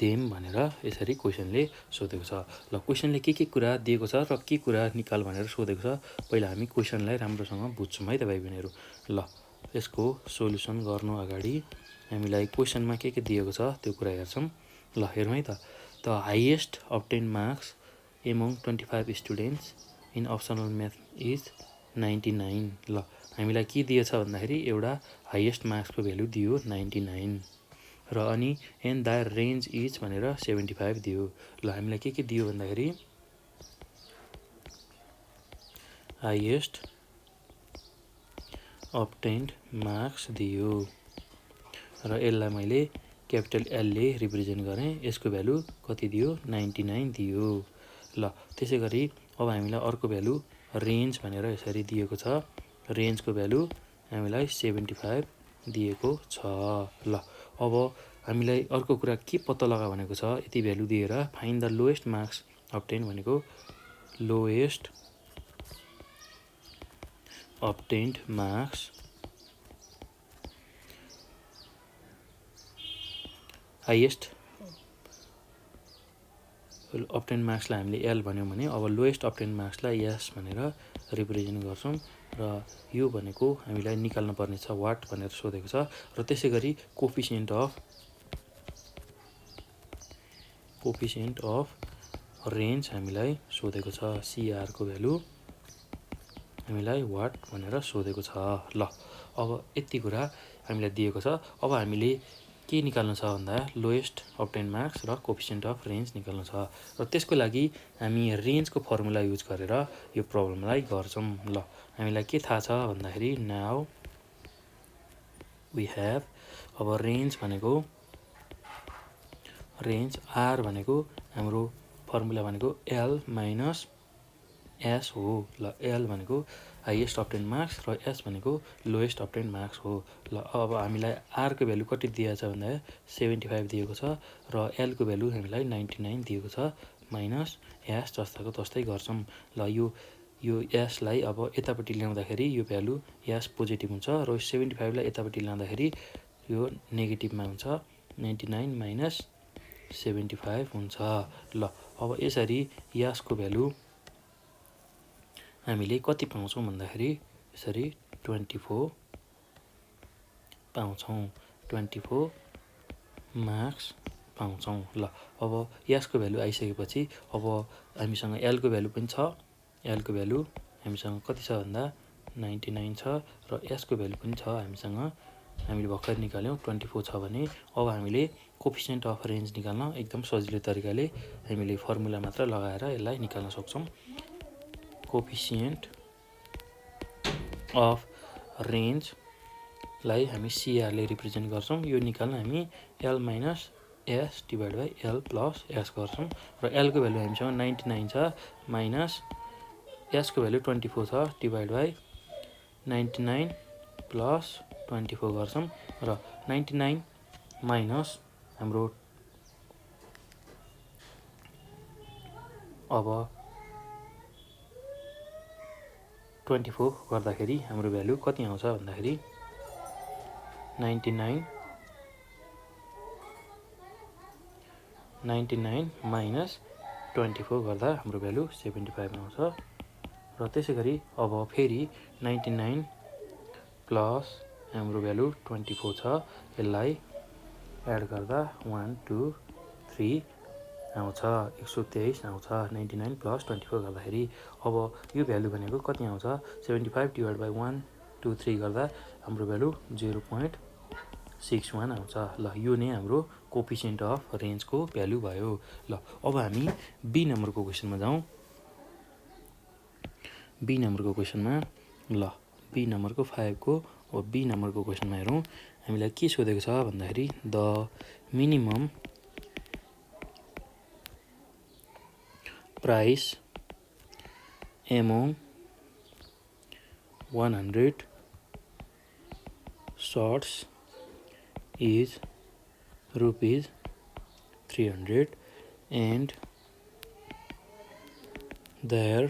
them भनेर यसरी क्वेसनले सोधेको छ। ल क्वेसनले के कुरा दिएको छ र के कुरा निकाल भनेर सोधेको छ। पहिला हामी क्वेसनलाई राम्रोसँग बुझ्छौँ है त भाइ बहिनीहरू। ल यसको सोल्युसन गर्नु अगाडि हामीलाई क्वेसनमा के दिएको छ त्यो कुरा हेर्छौँ। ल हेरौँ है त। The highest obtain marks among 25 students in optional math is 99। ल हामीलाई के दिएछ भन्दाखेरि एउटा हाइएस्ट मार्क्सको भ्यालु दियो 99 र अनि एन्ड द रेन्ज इज भनेर 75 दियो। ल हामीलाई के दियो भन्दाखेरि हाइएस्ट अब्टेन्ड मार्क्स दियो र यसलाई मैले क्यापिटल एलले रिप्रेजेन्ट गरेँ। यसको भ्यालु कति दियो 99 दियो। ल त्यसै गरी अब हामीलाई अर्को भ्यालु रेन्ज भनेर यसरी दिएको छ। रेन्जको भ्यालु हामीलाई 75 दिएको छ। ल अब हामीलाई अर्को कुरा के पत्ता लगा भनेको छ यति भ्यालु दिएर find the lowest marks obtain भनेको lowest obtained marks highest obtain मार्क्सलाई हामीले एल भन्यौँ भने अब लोएस्ट अब्टेन मार्क्सलाई एस भनेर रिप्रेजेन्ट गर्छौँ र यो भनेको हामीलाई निकाल्न पर्ने छ वाट भनेर सोधेको छ। र त्यसै गरी कोफिसिएन्ट अफ रेन्ज हामीलाई सोधेको छ। सिआरको भ्यालु हामीलाई वाट भनेर सोधेको छ। ल अब यति कुरा हामीलाई दिएको छ। अब हामीले के निकाल्नु छ भन्दा लोएस्ट अब्टेन मार्क्स र कोफिसिएन्ट अफ रेन्ज निकाल्नु छ र त्यसको लागि हामी रेन्जको फर्मुला युज गरेर यो प्रब्लमलाई गर्छौँ। ल हामीलाई के थाहा छ भन्दाखेरि नाउ वी हेभ अब रेन्ज आर भनेको हाम्रो फर्मुला भनेको एल माइनस एस हो। ल एल भनेको हाइएस्ट अब्टेन मार्क्स र एस भनेको लोएस्ट अब्टेन मार्क्स हो। ल अब हामीलाई आरको भ्यालु कति दिएको छ भन्दा 75 दिएको छ र एलको भ्यालु हामीलाई 99 दिएको छ माइनस एस जस्ताको तस्तै गर्छौँ। ल यो एसलाई अब यतापट्टि ल्याउँदाखेरि यो भ्यालु एस पोजिटिभ हुन्छ र 75लाई यतापट्टि ल्याउँदाखेरि यो नेगेटिभमा हुन्छ 99 माइनस 75 हुन्छ। ल अब यसरी एसको भ्यालु हामीले कति पाउँछौँ भन्दाखेरि यसरी 24 पाउँछौँ। 24 मार्क्स पाउँछौँ। ल अब यसको भ्यालु आइसकेपछि अब हामीसँग एलको भ्यालु पनि छ। एलको भ्यालु हामीसँग कति छ भन्दा 99 छ र एसको भ्यालु पनि छ हामीसँग। हामीले भर्खर निकाल्यौँ 24 छ भने अब हामीले कोफिसिएन्ट अफ रेन्ज निकाल्न एकदम सजिलो तरिकाले हामीले फर्मुला मात्र लगाएर यसलाई निकाल्न सक्छौँ। कोफिसिएन्ट अफ रेन्जलाई हामी सिआरले रिप्रेजेन्ट गर्छौँ। यो निकाल्न हामी L minus S divide by L plus S गर्छौँ र एलको भ्यालु हामीसँग 99 छ माइनस एसको भ्यालु 24 छ डिभाइड बाई 99 प्लस 24 गर्छौँ र 99 माइनस हाम्रो अब 24 गर्दाखेरि हाम्रो भ्यालु कति आउँछ भन्दाखेरि 99 माइनस 24 गर्दा हाम्रो भ्यालु 75 आउँछ र त्यसै गरी अब फेरि 99 प्लस हाम्रो भ्यालु 24 छ यसलाई एड गर्दा 1 2 3 आउँछ 123 आउँछ 99 प्लस 24 गर्दाखेरि। अब यो भ्यालु भनेको कति आउँछ 75 डिभाइड बाई 1 2 3 गर्दा हाम्रो भ्यालु 0.61 आउँछ। ल यो नै हाम्रो कोफिसिएन्ट अफ रेन्जको भ्यालु भयो। ल अब हामी बी नम्बरको क्वेसनमा जाउँ। बी नम्बरको क्वेसनमा ल बी नम्बरको 5 को अब बी नम्बरको क्वेसनमा हेरौँ। हामीलाई के सोधेको छ भन्दाखेरि the minimum price among 100 shots is rupees 300 and their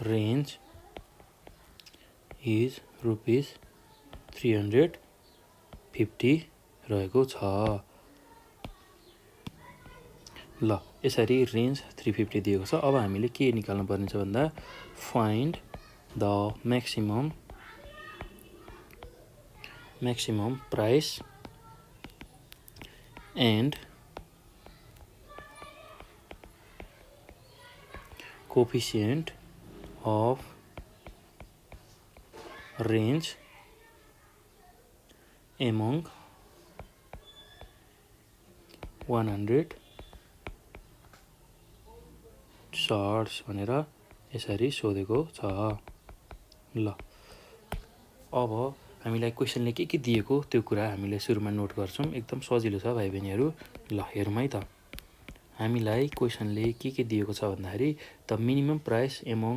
range is rupees 350 रहेको छ। ल यसरी रेन्ज 350 दिएको छ। अब हामीले के निकाल्नु पर्ने छ भन्दा find the maximum price and coefficient of range among 100 charts भनेर यसरी सोधेको छ। ल अब हामीलाई क्वेसनले के दिएको त्यो कुरा हामीले सुरुमा नोट गर्छौं। एकदम सजिलो छ भाइ बहिनीहरु। ल हेरौँ है त। हामीलाई क्वेसनले के दिएको छ भन्दाखेरि the minimum price among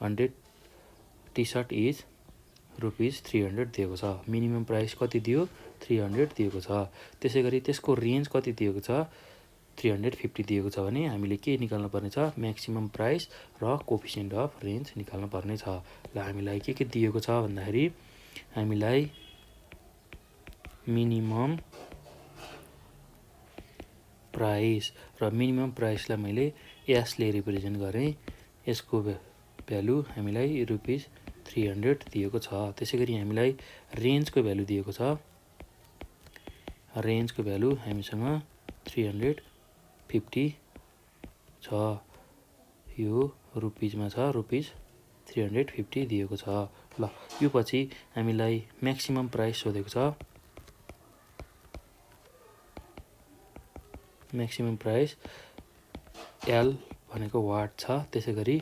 100 T-shirt is ₹300 दिएको छ। मिनिमम प्राइस कति दियो 300 दिएको छ। त्यसैगरी त्यसको रेन्ज कति दिएको छ 350 दिएको छ भने हामीले के निकाल्नु पर्ने छ म्याक्सिमम प्राइस र कोएफिसिएन्ट अफ रेन्ज निकाल्नु पर्ने छ। ल हामीलाई के दिएको छ भन्दाखेरि हामीलाई मिनिमम प्राइस र मिनिमम प्राइसलाई मैले एस ले रिप्रेजेन्ट गरे। यसको भ्यालु हामीलाई ₹300 दिएको छ। त्यसैगरी हामीलाई रेन्जको भ्यालु दिएको छ। रेन्जको भ्यालु हामीसँग 350 छ। यो रुपीजमा छ। ₹350 दिएको छ। ल यो पछि हामीलाई म्याक्सिमम प्राइस सोधेको छ। म्याक्सिमम प्राइस एल भनेको वाट छ। त्यसैगरी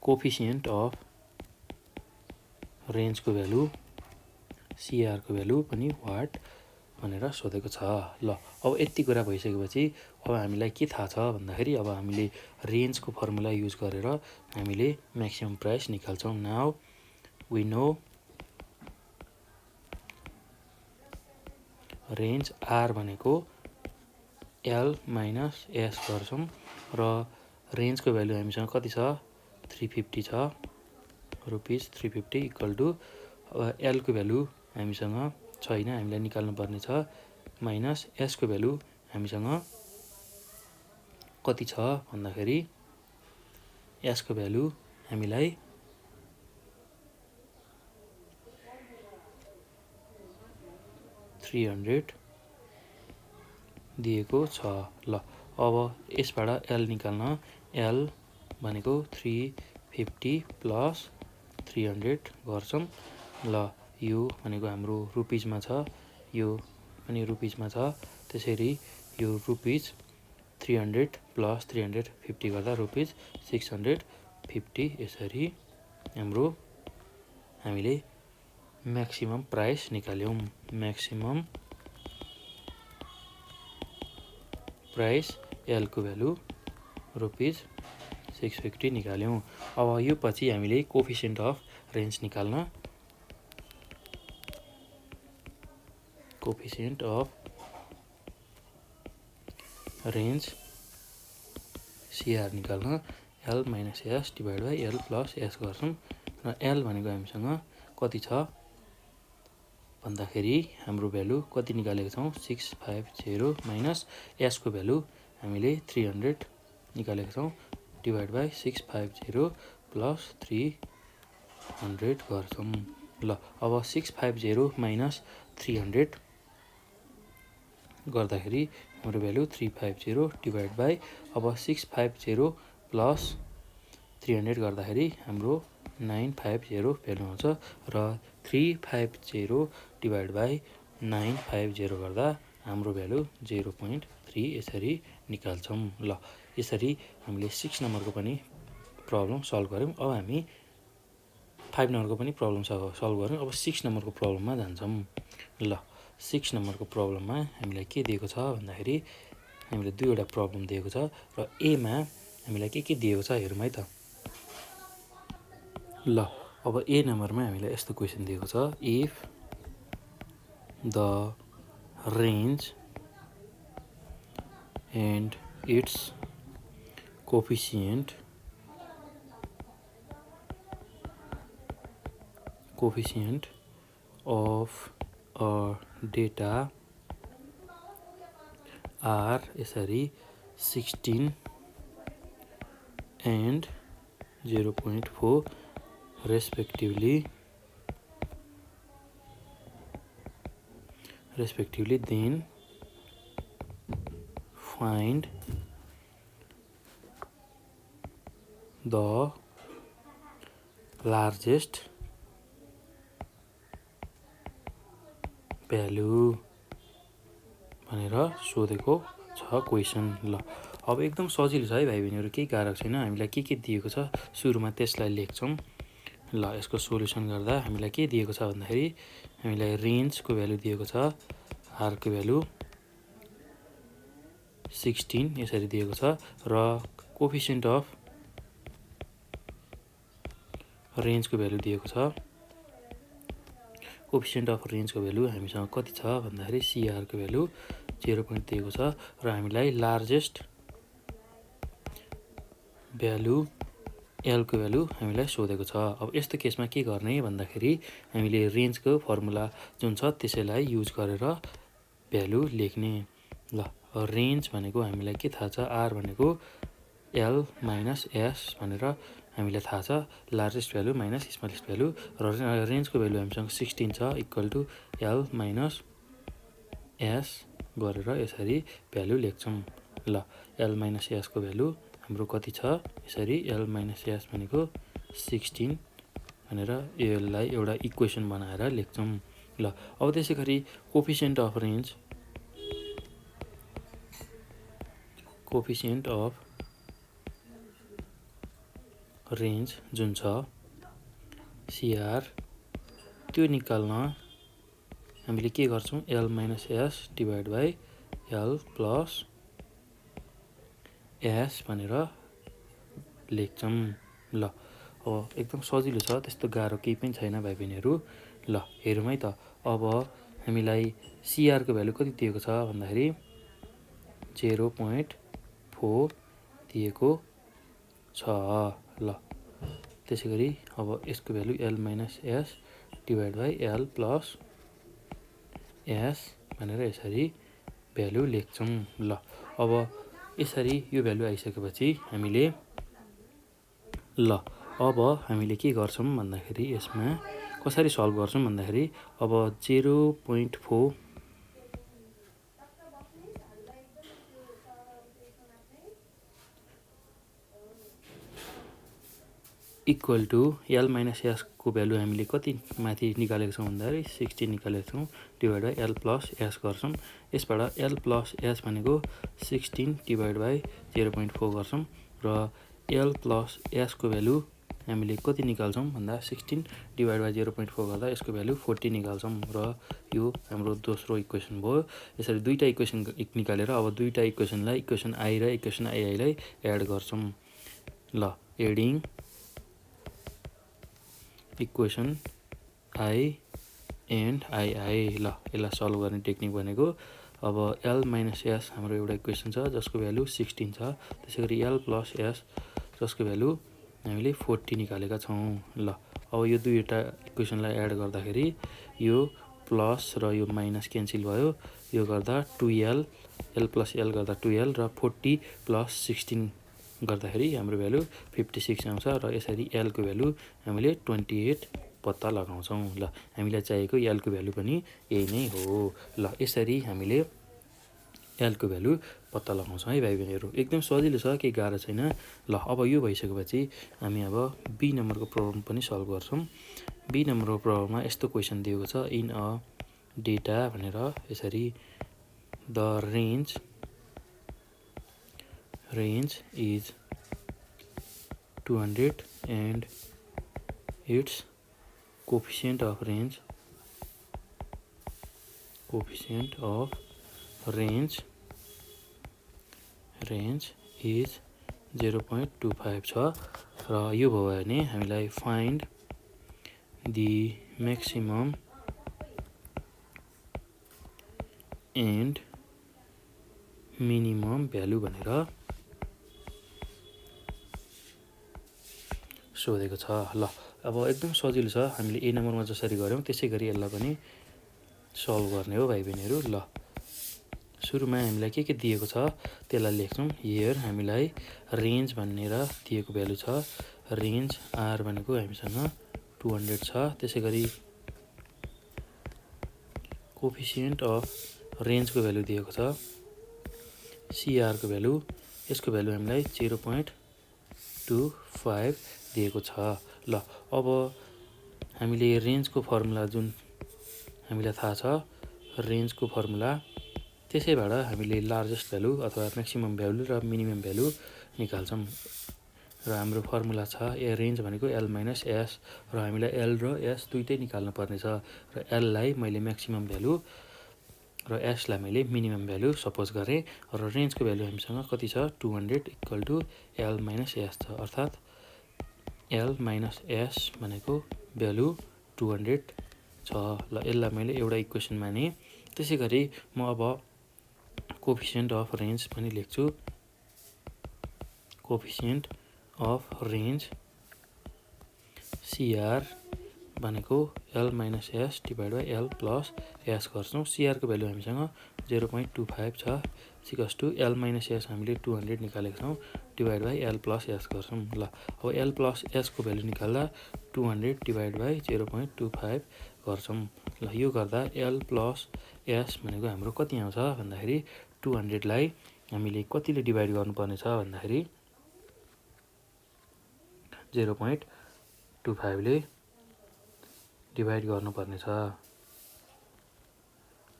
कोएफिसिएन्ट अफ रेन्जको भ्यालु सीआर को भ्यालु पनि वाट भनेर सोधेको छ। ल अब यति कुरा भइसकेपछि अब हामीलाई के थाहा छ भन्दाखेरि अब हामीले रेन्जको फर्मुला युज गरेर हामीले म्याक्सिमम प्राइस निकाल्छौं। Now we know range R भनेको एल माइनस एस गर्छौं र रेन्जको भ्यालु हामीसँग कति छ 350 छ। ₹350 इक्वल टु एल को भ्यालु हामीसँग छैन, हामीलाई निकाल्नु पर्ने छ माइनस एस को भ्यालु हामीसँग कति छ भन्दाखेरि एस को भ्यालु हामीलाई 300 दिएको छ। ल अब यसबाट एल निकाल्न एल भनेको 350 प्लस 300 गर्छौं। ल यो भनेको हाम्रो रुपीजमा छ, यो पनि रुपीजमा छ। त्यसैगरी यो रुपीज 300 प्लस 350 गर्दा रुपीज 650 यसरी हामीले म्याक्सिमम प्राइस निकाल्यौं। म्याक्सिमम प्राइस एल को भ्यालु रुपीज 650 निकाल्यौं। अब यो पछि हामीले कोएफिसिएन्ट अफ रेन्ज निकाल्न कोएफिसिएन्ट अफ रेन्ज सीआर निकाल्न L minus S divide by L plus S गर्छौं र एल भनेको हामीसँग कति छ भन्दाखेरि हाम्रो भ्यालु कति निकालेको छौं 650 माइनस एस को भ्यालु हामीले 300 निकालेको छौं डिभाइड बाई 650 प्लस 300 गर्छौं। ल अब 650 माइनस 300 गर्दाखेरि हाम्रो भ्यालु 350 डिभाइड बाई अब 650 प्लस 300 गर्दाखेरि हाम्रो 950 भ्यालु आउँछ र 350 डिभाइड बाई 950 गर्दा हाम्रो भ्यालु 0.3 यसरी निकाल्छौं। ल यसरी हामीले 6 नम्बरको पनि प्रब्लम सल्भ गर्यौं। अब हामी 5 नम्बरको पनि प्रब्लम सल्भ गर्यौं। अब 6 नम्बरको प्रब्लममा जान्छौं। ल 6 नम्बरको प्रब्लममा हामीलाई के दिएको छ भन्दाखेरि हामीले दुईवटा प्रब्लम दिएको छ र ए मा हामीलाई के दिएको छ हेरौँ है त। ल अब ए नम्बरमा हामीलाई यस्तो क्वेसन दिएको छ if the range and its coefficient of data are यसरी 16 and 0.4 respectively, then find the largest value भनेर सोधेको छ क्वेसन। ल अब एकदम सजिलो छ है भाइ बहिनीहरू, केही गाह्रो छैन। हामीलाई के दिएको छ सुरुमा त्यसलाई लेख्छौँ। ल यसको सोल्युसन गर्दा हामीलाई के दिएको छ भन्दाखेरि हामीलाई रेन्जको भ्यालु दिएको छ, आरको भ्यालु 16 यसरी दिएको छ र कोफिसिएन्ट अफ रेन्जको भ्यालु दिएको छ। कोफिसिएन्ट अफ रेन्जको भ्यालु हामीसँग कति छ भन्दाखेरि सिआरको भ्यालु 0 दिएको छ र हामीलाई लार्जेस्ट भ्यालु एलको भ्यालु हामीलाई सोधेको छ। अब यस्तो केसमा के गर्ने भन्दाखेरि हामीले रेन्जको फर्मुला जुन छ त्यसैलाई युज गरेर भ्यालु लेख्ने। ल रेन्ज भनेको हामीलाई के थाहा छ, आर भनेको एल माइनस एस भनेर हामीलाई थाहा छ, largest value minus smallest value, र रेन्जको भ्यालु हामीसँग 16 छ equal to L minus S गरेर यसरी भ्यालु लेख्छौँ। ल एल माइनस एसको भ्यालु हाम्रो कति छ, यसरी एल माइनस एस भनेको 16 भनेर यसलाई एउटा इक्वेसन बनाएर लेख्छौँ। ल अब त्यसै गरी कोफिसिएन्ट अफ रेन्ज जुन छ सिआर, त्यो निकाल्न हामीले के गर्छौँ, L minus S divide by L plus S भनेर लेख्छौँ। ल अब एकदम सजिलो छ, त्यस्तो गाह्रो केही पनि छैन भाइ बहिनीहरू। ल हेरौँ है त, अब हामीलाई सिआरको भ्यालु कति दिएको छ भन्दाखेरि 0.4 दिएको छ। ल त्यसै गरी अब यसको value L minus S divide by L plus S भनेर यसरी भ्यालु लेख्छौँ। ल अब यसरी यो भ्यालु आइसकेपछि हामीले के गर्छौँ भन्दाखेरि यसमा कसरी सल्भ गर्छौँ भन्दाखेरि अब 0.4 इक्वल टु एल माइनस एसको भ्यालु हामीले कति माथि निकालेको छौँ भन्दाखेरि 16 निकालेको छौँ divide by L plus S गर्छौँ। यसबाट एल प्लस एस भनेको 16 डिभाइड बाई 0.4 गर्छौँ र एल प्लस एसको भ्यालु हामीले कति निकाल्छौँ भन्दा 16 डिभाइड बाई 0.4 गर्दा यसको भ्यालु 40 निकाल्छौँ र यो हाम्रो दोस्रो इक्वेसन भयो। यसरी दुईवटा इक्वेसन निकालेर अब दुईवटा इक्वेसनलाई इक्वेसन आई र इक्वेसन आईलाई एड गर्छौँ। ल adding equation I and I. ल यसलाई सल्भ गर्ने टेक्निक भनेको अब एल माइनस एस हाम्रो एउटा इक्वेसन छ जसको भ्यालु 16 छ, त्यसै गरी एल प्लस एस जसको भ्यालु हामीले 40 निकालेका छौँ। ल अब यो दुईवटा इक्वेसनलाई एड गर्दाखेरि यो प्लस र यो माइनस क्यान्सिल भयो, यो गर्दा 2l, एल प्लस एल गर्दा 2l र 40 प्लस 16 गर्दाखेरि हाम्रो भ्यालु 56 आउँछ र यसरी एलको भ्यालु हामीले 28 पत्ता लगाउँछौँ। ल हामीलाई चाहिएको एलको भ्यालु पनि यही नै हो। ल यसरी हामीले एलको भ्यालु पत्ता लगाउँछौँ है भाइ बहिनीहरू, एकदम सजिलो छ, केही गाह्रो छैन। ल अब यो भइसकेपछि हामी अब बी नम्बरको प्रब्लम पनि सल्भ गर्छौँ। बी नम्बरको प्रब्लममा यस्तो क्वेसन दिएको छ, इन अ डेटा भनेर यसरी the range is 200 and its coefficient of range is 0.25 छ र यो भयो भने हामीलाई find the maximum and minimum value भनेर सोधेको छ। ल अब एकदम सजिलो छ, हामीले ए नम्बरमा जसरी गऱ्यौँ त्यसै गरी यसलाई पनि सल्भ गर्ने हो भाइ बहिनीहरू। ल सुरुमा हामीलाई के दिएको छ त्यसलाई लेख्छौँ। हियर हामीलाई रेन्ज भनेर दिएको भ्यालु छ। रेन्ज आर भनेको हामीसँग 200 छ। त्यसै गरी कोफिसिएन्ट अफ रेन्जको भ्यालु दिएको छ सिआरको भ्यालु, यसको भ्यालु हामीलाई 0.25 दिएको छ। ल अब हामीले रेन्जको फर्मुला जुन हामीलाई थाहा छ रेन्जको फर्मुला, त्यसैबाट हामीले लार्जेस्ट भ्यालु अथवा म्याक्सिमम भ्यालु र मिनिमम भ्यालु निकाल्छौँ। र हाम्रो फर्मुला छ रेन्ज भनेको एल माइनस एस, र हामीलाई एल र एस दुइटै निकाल्नु पर्नेछ। र एललाई मैले म्याक्सिमम भ्यालु र एसलाई मैले मिनिमम भ्यालु सपोज गरेँ। र रेन्जको भ्यालु हामीसँग कति छ 200 equal to L minus S छ, अर्थात् एल माइनस एस भनेको भ्यालु 200 छ। ल यसलाई मैले एउटा इक्वेसन माने। त्यसै गरी म अब कोफिसिएन्ट अफ रेन्ज पनि लेख्छु। कोफिसिएन्ट अफ रेन्ज सिआर भनेको L minus S divide by L plus S गर्छौँ। सिआरको भ्यालु हामीसँग 0.25 छ, सिकस टु एल माइनस एस हामीले 200 निकालेको छौँ divide by L plus S गर्छौँ। ल अब एल प्लस एसको भ्यालु निकाल्दा 200 डिभाइड बाई 0.25 गर्छौँ। ल यो गर्दा एल प्लस एस भनेको हाम्रो कति आउँछ भन्दाखेरि 200लाई हामीले कतिले डिभाइड गर्नुपर्ने छ भन्दाखेरि 0.25 ले डिभाइड गर्नुपर्ने छ।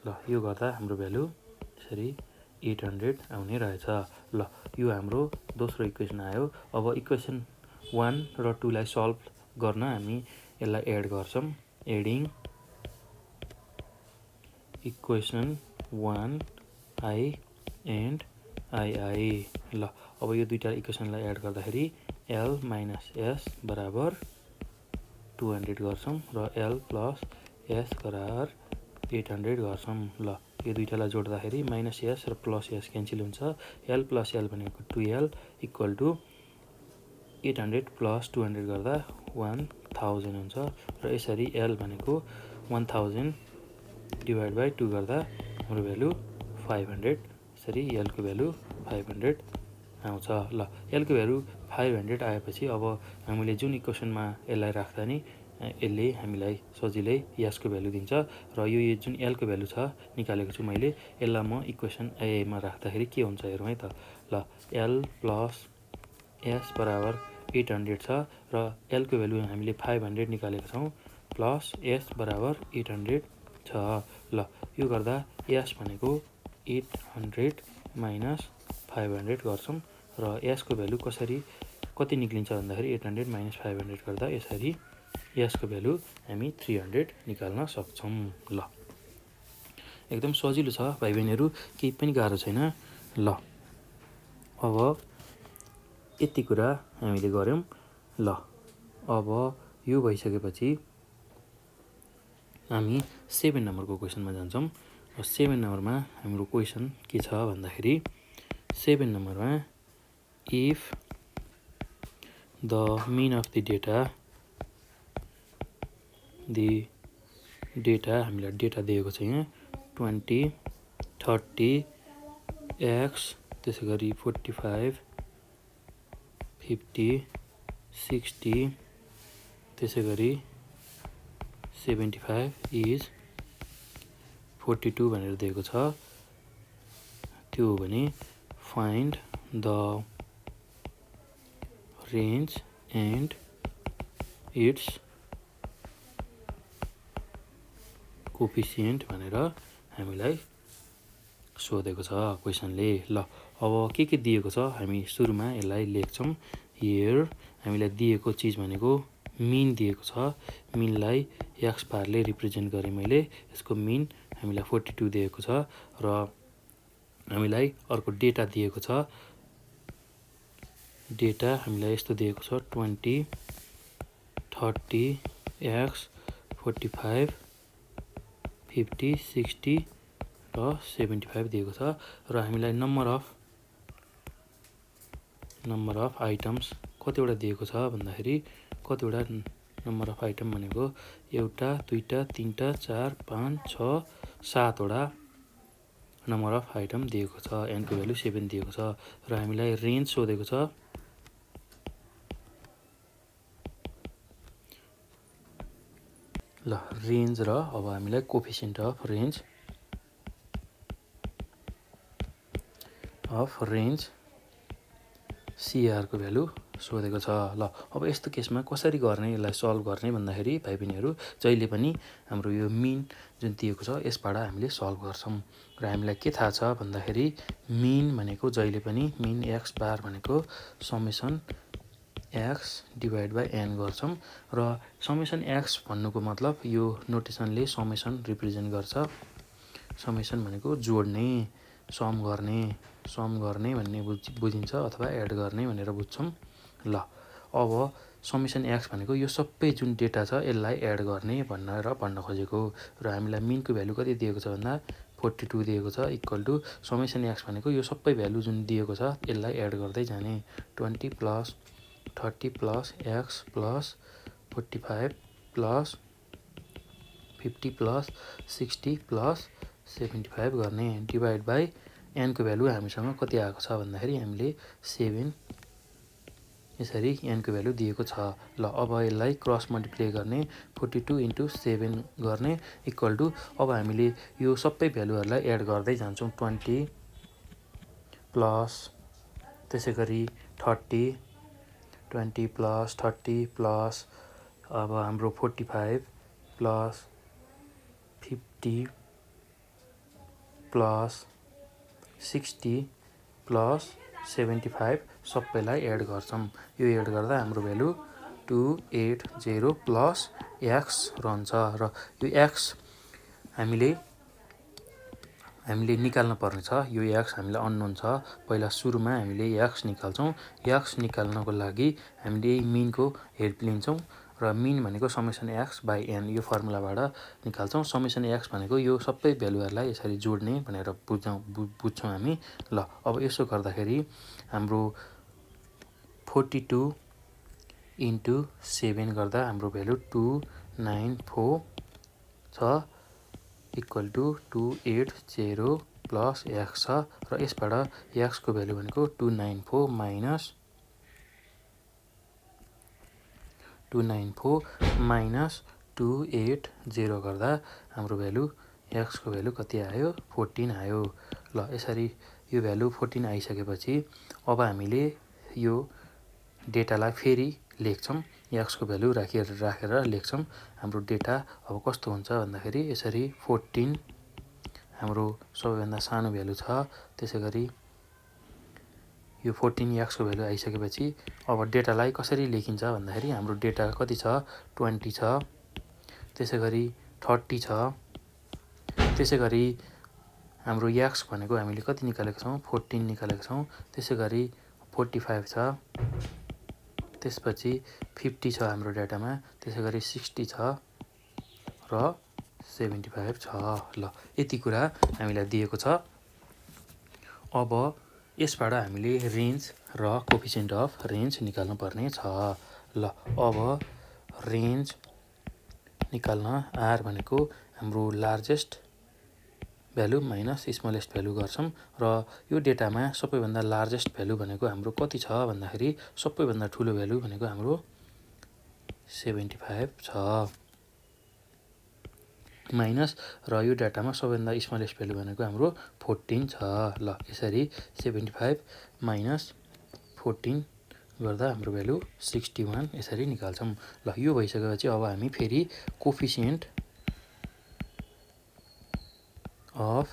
ल यो गर्दा हाम्रो भ्यालु यसरी 800 आउने रहेछ। ल यो हाम्रो दोस्रो इक्वेसन आयो। अब इक्वेसन 1 र 2 लाई सल्भ गर्न हामी यसलाई एड गर्छौँ। Adding equation 1 I and I. ल अब यो दुईटा इक्वेसनलाई एड गर्दाखेरि एल माइनस एस बराबर 200 गर्छौँ र एल प्लस एस बराबर 800 गर्छौँ। ल यो दुईटालाई जोड्दाखेरि माइनस एस र प्लस एस क्यान्सल हुन्छ। एल प्लस एल भनेको 2L इक्वल टु 800 प्लस 200 गर्दा 1000 हुन्छ। र यसरी एल भनेको 1000 डिभाइड बाई 2 गर्दा हाम्रो भ्यालु 500, यसरी एलको भ्यालु 500 आउँछ। ल एलको भ्यालु 500 आएपछि अब हामीले जुन इक्वेसनमा यसलाई राख्दा नि यसले हामीलाई सजिलै यसको भ्यालु दिन्छ। र यो जुन एलको भ्यालु छ निकालेको छु मैले, यसलाई म इक्वेसन एमा राख्दाखेरि के हुन्छ हेरौँ है त। ल एल प्लस एस बराबर 800 छ र एलको भ्यालु हामीले 500 निकालेको छौँ प्लस एस बराबर 800 छ। ल यो गर्दा एस भनेको 800 माइनस 500 गर्छौँ र एसको भ्यालु कति निक्लिन्छ भन्दाखेरि 800 माइनस 500 गर्दा यसरी यसको भ्यालु हामी 300 निकाल्न सक्छौँ। ल एकदम सजिलो छ भाइ बहिनीहरू, केही पनि गाह्रो छैन। ल अब यति कुरा हामीले गऱ्यौँ। ल अब यो भइसकेपछि हामी 7 नम्बरको क्वेसनमा जान्छौँ। र 7 नम्बरमा हाम्रो क्वेसन के छ भन्दाखेरि 7 नम्बरमा if the mean of the data हामीलाई डेटा दिएको छ यहाँ 20, 30, एक्स, त्यसै गरी 45, 50, 60, त्यसै गरी 75 इज 42 भनेर दिएको छ। त्यो हो भने find the range and it's coefficient भनेर हामीलाई सोधेको छ क्वेसनले। ल अब के दिएको छ हामी सुरुमा यसलाई लेख्छौँ। हियर हामीलाई दिएको चिज भनेको मिन दिएको छ। मिनलाई एक्स बारले रिप्रेजेन्ट गरेँ मैले। यसको मिन हामीलाई 42 दिएको छ र हामीलाई अर्को डेटा दिएको छ। डेटा हामीलाई यस्तो दिएको छ 20, 30, एक्स, 45, 50, 60 र 75 दिएको छ। र हामीलाई नम्बर अफ आइटम्स कतिवटा दिएको छ भन्दाखेरि नम्बर अफ आइटम भनेको 1, 2, 3, 4, 5, 6, 7वटा नम्बर अफ आइटम दिएको छ, एनको भ्यालु 7 दिएको छ र हामीलाई रेन्ज सोधेको छ। ल रेन्ज र अब हामीलाई कोफिसिएन्ट अफ रेन्ज CR को भ्यालु सोधेको छ। ल अब यस्तो केसमा कसरी गर्ने, यसलाई सल्भ गर्ने भन्दाखेरि भाइ बहिनीहरू जहिले पनि हाम्रो यो मिन जुन दिएको छ यसबाट हामीले सल्भ गर्छौँ र हामीलाई के थाहा छ भन्दाखेरि मिन भनेको जहिले पनि मिन एक्स बार भनेको summation X divide by N गर्छौँ र समेसन एक्स भन्नुको मतलब यो नोटेसनले समेसन रिप्रेजेन्ट गर्छ। समेसन भनेको जोड्ने, सम गर्ने भन्ने बुझिन्छ अथवा एड गर्ने भनेर बुझ्छौँ। ल अब समेसन एक्स भनेको यो सबै जुन डेटा छ यसलाई एड गर्ने भनेर भन्न खोजेको र हामीलाई मिनको भ्यालु कति दिएको छ भन्दा 42 दिएको छ इक्वल टु समेसन एक्स भनेको यो सबै भ्यालु जुन दिएको छ यसलाई एड गर्दै जाने 20 plus 30 plus x plus 45 plus 50 plus 60 plus 75 गर्ने डिभाइड बाई एनको भ्यालु हामीसँग कति आएको छ भन्दाखेरि हामीले 7 यसरी एनको भ्यालु दिएको छ। ल अब यसलाई क्रस मल्टिप्लाई गर्ने 42 इन्टु 7 गर्ने इक्वल टु अब हामीले यो सबै भ्यालुहरूलाई एड गर्दै जान्छौँ 20 प्लस त्यसै गरी 20 प्लस 30 प्लस अब हाम्रो 45 प्लस 50 प्लस 60 प्लस 75 सबैलाई एड गर्छौँ। यो एड गर्दा हाम्रो भ्यालु 280 प्लस एक्स रहन्छ र यो एक्स हामीले निकाल्न पर्ने छ। यो एक्स हामीलाई अननोन छ। पहिला सुरुमा हामीले एक्स निकाल्छौँ। एक्स निकाल्नको लागि हामीले मिनको हेल्प लिन्छौँ र मिन भनेको समेसन एक्स बाई एन यो फर्मुलाबाट निकाल्छौँ। समेसन एक्स भनेको यो सबै भ्यालुहरूलाई यसरी जोड्ने भनेर बुझ्छौँ हामी। ल अब यसो गर्दाखेरि हाम्रो 42 इन्टु 7 गर्दा हाम्रो भ्यालु 294 छ इक्वल टु 280 प्लस एक्स छ र यसबाट एक्सको भ्यालु भनेको 294 माइनस 280 गर्दा हाम्रो भ्यालु एक्सको भ्यालु कति आयो 14 आयो। ल यसरी यो भ्यालु 14 आइसकेपछि अब हामीले यो डेटालाई फेरि लेख्छौँ। एक्सको भ्यालु राखेर लेख्छौँ। हाम्रो डेटा अब कस्तो हुन्छ भन्दाखेरि यसरी 14 हाम्रो सबैभन्दा सानो भ्यालु छ। त्यसै गरी यो 14 एक्सको भ्यालु आइसकेपछि अब डेटालाई कसरी लेखिन्छ भन्दाखेरि हाम्रो डेटा कति छ 20 छ, त्यसै गरी 30 छ, त्यसै गरी हाम्रो एक्स भनेको हामीले कति निकालेको छौँ 14 निकालेको छौँ, त्यसै गरी 45 छ, त्यसपछि 50 छ हाम्रो डाटामा, त्यसै गरी 60 छ र 75 छ। ल यति कुरा हामीलाई दिएको छ। अब यसबाट हामीले रेन्ज र कोफिसिएन्ट अफ रेन्ज निकाल्नु पर्ने छ। ल अब रेन्ज निकाल्न आर भनेको हाम्रो largest value minus smallest value गर्छौँ र यो डेटामा सबैभन्दा लार्जेस्ट भ्यालु भनेको हाम्रो कति छ भन्दाखेरि सबैभन्दा ठुलो भ्यालु भनेको हाम्रो 75 छ माइनस र यो डाटामा सबैभन्दा स्मलेस्ट भ्यालु भनेको हाम्रो 14 छ। ल यसरी 75 माइनस 14 गर्दा हाम्रो भ्यालु 61 यसरी निकाल्छौँ। ल यो भइसकेपछि अब हामी फेरि कोफिसिएन्ट अफ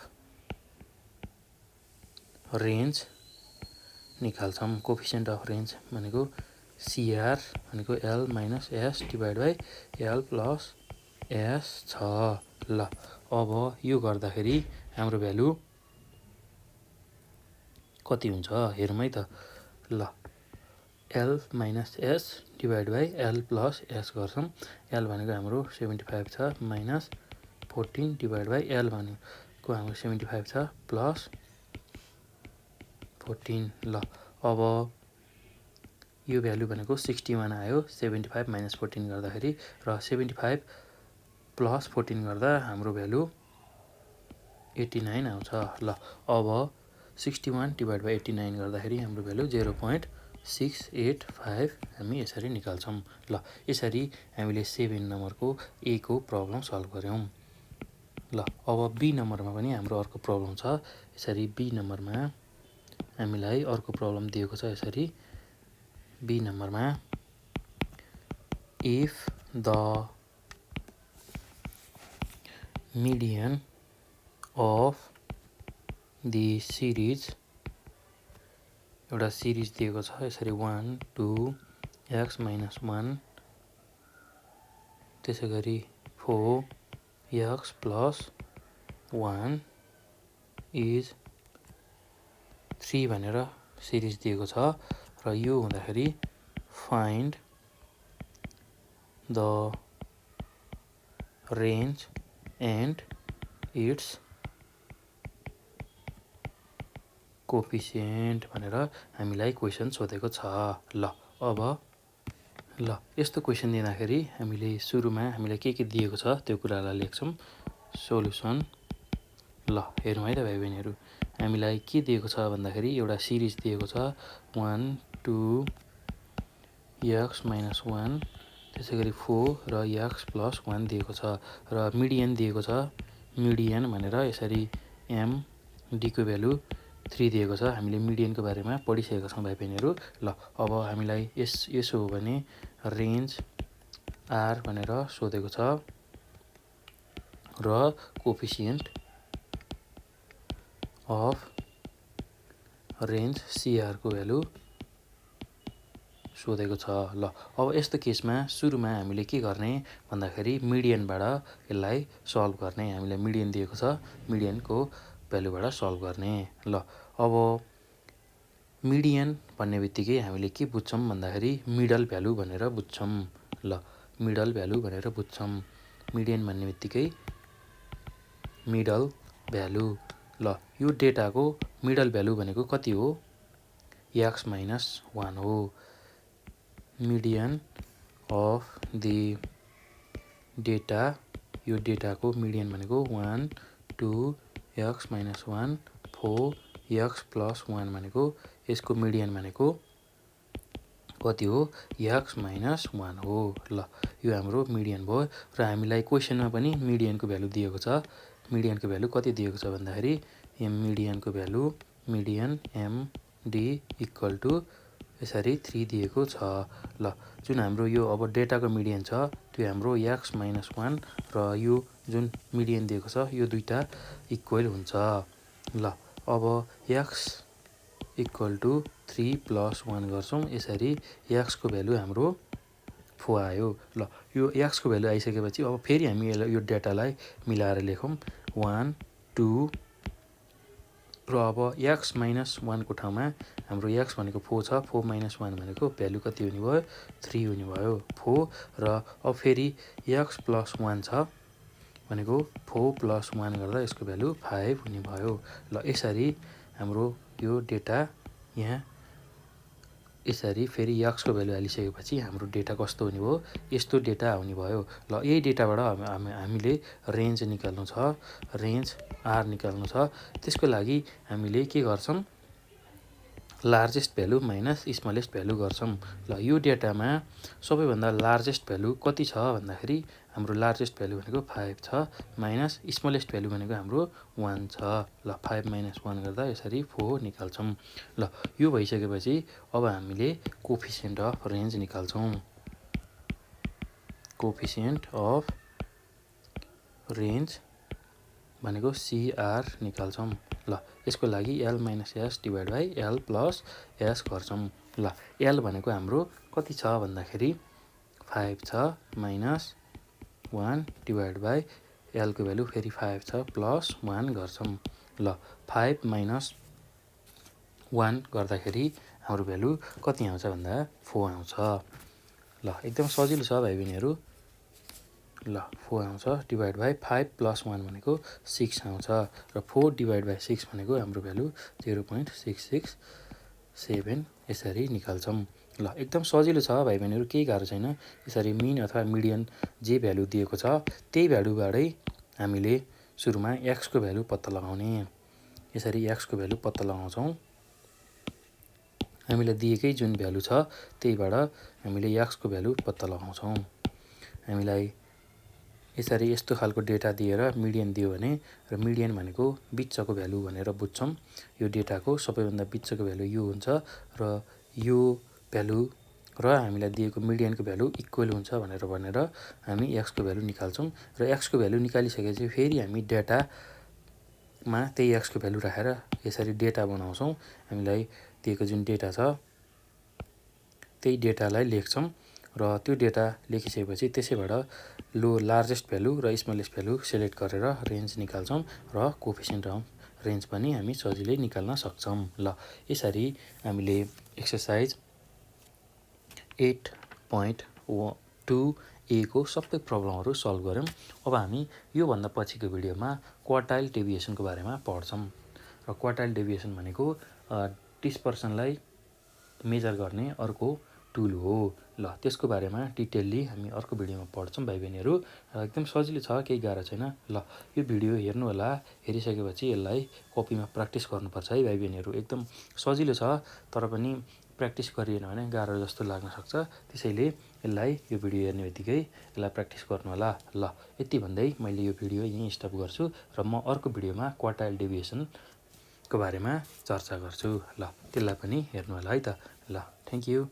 रेन्ज निकाल्छौँ। कोफिसिएन्ट अफ रेन्ज भनेको CR भनेको L minus S divide by L plus S छ। ल अब यो गर्दाखेरि हाम्रो भ्यालु कति हुन्छ हेरौँ है त। ल L minus S divide by L plus S गर्छौँ। L भनेको हाम्रो 75 छ माइनस 14 डिभाइड बाई L भनेको हाम्रो 75 छ प्लस 14। ल अब यो भ्यालु भनेको 61 आयो 75 माइनस 14 गर्दाखेरि र 75 प्लस 14 गर्दा हाम्रो भ्यालु 89 आउँछ। ल अब 61 डिभाइड बाई 89 गर्दाखेरि हाम्रो भ्यालु 0.685 हामी यसरी निकाल्छौँ। ल यसरी हामीले 7 नम्बरको ए को प्रब्लम सल्भ गऱ्यौँ। ल अब बी नम्बरमा पनि हाम्रो अर्को प्रब्लम छ। यसरी बी नम्बरमा हामीलाई अर्को प्रब्लम दिएको छ। यसरी बी नम्बरमा if the median of the series, एउटा सिरिज दिएको छ। यसरी 1 2 x - 1 त्यसै गरी 4 x + 1 इज 3 भनेर सिरिज दिएको छ। र यो हुँदाखेरि find the range and it's coefficient भनेर हामीलाई क्वेसन सोधेको छ। ल यस्तो क्वेसन दिँदाखेरि हामीले सुरुमा हामीलाई के दिएको छ त्यो कुरालाई लेख्छौँ। सोलुसन। ल हेरौँ है त भाइ बहिनीहरू, हामीलाई के दिएको छ भन्दाखेरि एउटा सिरिज दिएको छ 1 2 x - 1 त्यसै गरी 4 र x + 1 दिएको छ। र मिडियन दिएको छ। मिडियन भनेर यसरी एम डीको भ्यालु 3 दिएको छ। हामीले मिडियनको बारेमा पढिसकेका छौँ भाइ बहिनीहरू। ल अब हामीलाई यसो हो भने रेन्ज आर भनेर सोधेको छ र कोफिसिएन्ट अफ रेन्ज सिआरको भ्यालु सोधेको छ। ल अब यस्तो केसमा सुरुमा हामीले के गर्ने भन्दाखेरि मिडियनबाट यसलाई सल्भ गर्ने। हामीलाई मिडियन दिएको छ, मिडियनको भ्यालुबाट सल्भ गर्ने। ल अब मिडियन भन्ने बित्तिकै हामीले के बुझ्छौँ भन्दाखेरि मिडल भ्यालु भनेर बुझ्छौँ। ल मिडल भ्यालु भनेर बुझ्छौँ। मिडियन भन्ने बित्तिकै मिडल भ्यालु। ल यो डेटाको मिडल भ्यालु भनेको कति हो? x - 1 हो। मिडियन अफ द डेटा, यो डेटाको मिडियन भनेको 1 2 x - 1 4 x + 1 भनेको यसको मिडियन भनेको कति हो? x - 1 हो। ल यो हाम्रो मिडियन भयो। र हामीलाई क्वेसनमा पनि मिडियनको भ्यालु दिएको छ। मिडियनको भ्यालु कति दिएको छ भन्दाखेरि मिडियनको value median MD equal to यसरी 3 दिएको छ। ल जुन हाम्रो यो अब डेटाको मिडियन छ त्यो हाम्रो x - 1 र यो जुन मिडियन दिएको छ यो दुईटा इक्वल हुन्छ। ल अब x इक्वल टु 3 + 1 गर्छौँ। यसरी x को भ्यालु हाम्रो 4 आयो। ल यो x को भ्यालु आइसकेपछि अब फेरि हामी यो डेटालाई मिलाएर लेखौँ 1 2 र अब x - 1 को ठाउँमा हाम्रो x भनेको 4 छ। 4 - 1 भनेको भ्यालु कति हुने भयो? 3 हुने भयो। 4 र अब फेरि x + 1 छ भनेको 4 + 1 गर्दा यसको भ्यालु 5 हुने भयो। ल यसरी हाम्रो यो डेटा यहाँ यसरी फेरि x को भ्यालु हालिसकेपछि हाम्रो डेटा कस्तो हुने भयो? यस्तो डेटा आउने भयो। ल यही डेटाबाट हामीले रेन्ज निकाल्नु छ। रेन्ज आर निकाल्नु छ। त्यसको लागि हामीले के गर्छौँ? Largest value minus smallest value गर्छौँ। ल यो डेटामा सबैभन्दा लार्जेस्ट भ्यालु कति छ भन्दाखेरि हाम्रो लार्जेस्ट भ्यालु भनेको 5 छ माइनस स्मलेस्ट भ्यालु भनेको हाम्रो 1 छ। ल 5 - 1 गर्दा यसरी 4 निकाल्छौँ। ल यो भइसकेपछि अब हामीले कोफिसिएन्ट अफ रेन्ज निकाल्छौँ। कोफिसिएन्ट अफ रेन्ज भनेको सिआर निकाल्छौँ। ल यसको लागि l - s divide by l + s गर्छौँ। ल l भनेको हाम्रो कति छ भन्दाखेरि 5 छ माइनस 1 डिभाइड बाई l को भ्यालु फेरि 5 छ प्लस 1 गर्छौँ। ल 5 - 1 गर्दाखेरि हाम्रो भ्यालु कति आउँछ भन्दा 4 आउँछ। ल एकदम सजिलो छ भाइ बहिनीहरू। ल 4 आउँछ डिभाइड बाई 5 + 1 भनेको 6 आउँछ र 4 डिभाइड बाई 6 भनेको हाम्रो भ्यालु 0.667 यसरी निकाल्छौँ। ल एकदम सजिलो छ भाइ बहिनीहरू, केही गाह्रो छैन। यसरी मिन अथवा मिडियन जे भ्यालु दिएको छ त्यही भ्यालुबाटै हामीले सुरुमा एक्सको भ्यालु पत्ता लगाउने। यसरी एक्सको भ्यालु पत्ता लगाउँछौँ। हामीलाई दिएकै जुन भ्यालु छ त्यहीबाट हामीले एक्सको भ्यालु पत्ता लगाउँछौँ। हामीलाई यसरी यस्तो खालको डेटा दिएर मिडियन दियो भने र मिडियन भनेको बिच्चको भ्यालु भनेर बुझ्छौँ। यो डेटाको सबैभन्दा बिच्चको भ्यालु यो हुन्छ र यो भ्यालु र हामीलाई दिएको मिडियनको भ्यालु इक्वल हुन्छ भनेर हामी एक्सको भ्यालु निकाल्छौँ र एक्सको भ्यालु निकालिसकेपछि फेरि हामी डेटामा त्यही एक्सको भ्यालु राखेर यसरी डेटा बनाउँछौँ। हामीलाई दिएको जुन डेटा छ त्यही डेटालाई लेख्छौँ र त्यो डेटा लेखिसकेपछि त्यसैबाट लार्जेस्ट भ्यालु र स्मलेस्ट भ्यालु सेलेक्ट गरेर रेन्ज निकाल्छौँ र कोएफिसिएन्ट अफ रेन्ज पनि हामी सजिलै निकाल्न सक्छौँ। ल यसरी हामीले एक्सर्साइज 8.2a को सबै प्रब्लमहरू सल्भ गऱ्यौँ। अब हामी योभन्दा पछिको भिडियोमा क्वार्टाइल डेभिएसनको बारेमा पढ्छौँ र क्वार्टाइल डेभिएसन भनेको डिस्पर्सनलाई मेजर गर्ने अर्को टुल हो। ल त्यसको बारेमा डिटेलली हामी अर्को भिडियोमा पढ्छौँ भाइ बहिनीहरू। र एकदम सजिलो छ, केही गाह्रो छैन। ल यो भिडियो हेर्नु होला, हेरिसकेपछि यसलाई कपीमा प्र्याक्टिस गर्नुपर्छ है भाइ बहिनीहरू। एकदम सजिलो छ, तर पनि प्र्याक्टिस गरिएन भने गाह्रो जस्तो लाग्न सक्छ। त्यसैले यसलाई यो भिडियो हेर्ने बित्तिकै यसलाई प्र्याक्टिस गर्नु होला। ल यति भन्दै मैले यो भिडियो यहीँ स्टप गर्छु र म अर्को भिडियोमा क्वार्टाइल डेभिएसनको बारेमा चर्चा गर्छु। ल त्यसलाई पनि हेर्नु होला है त। ल थ्याङ्क यू।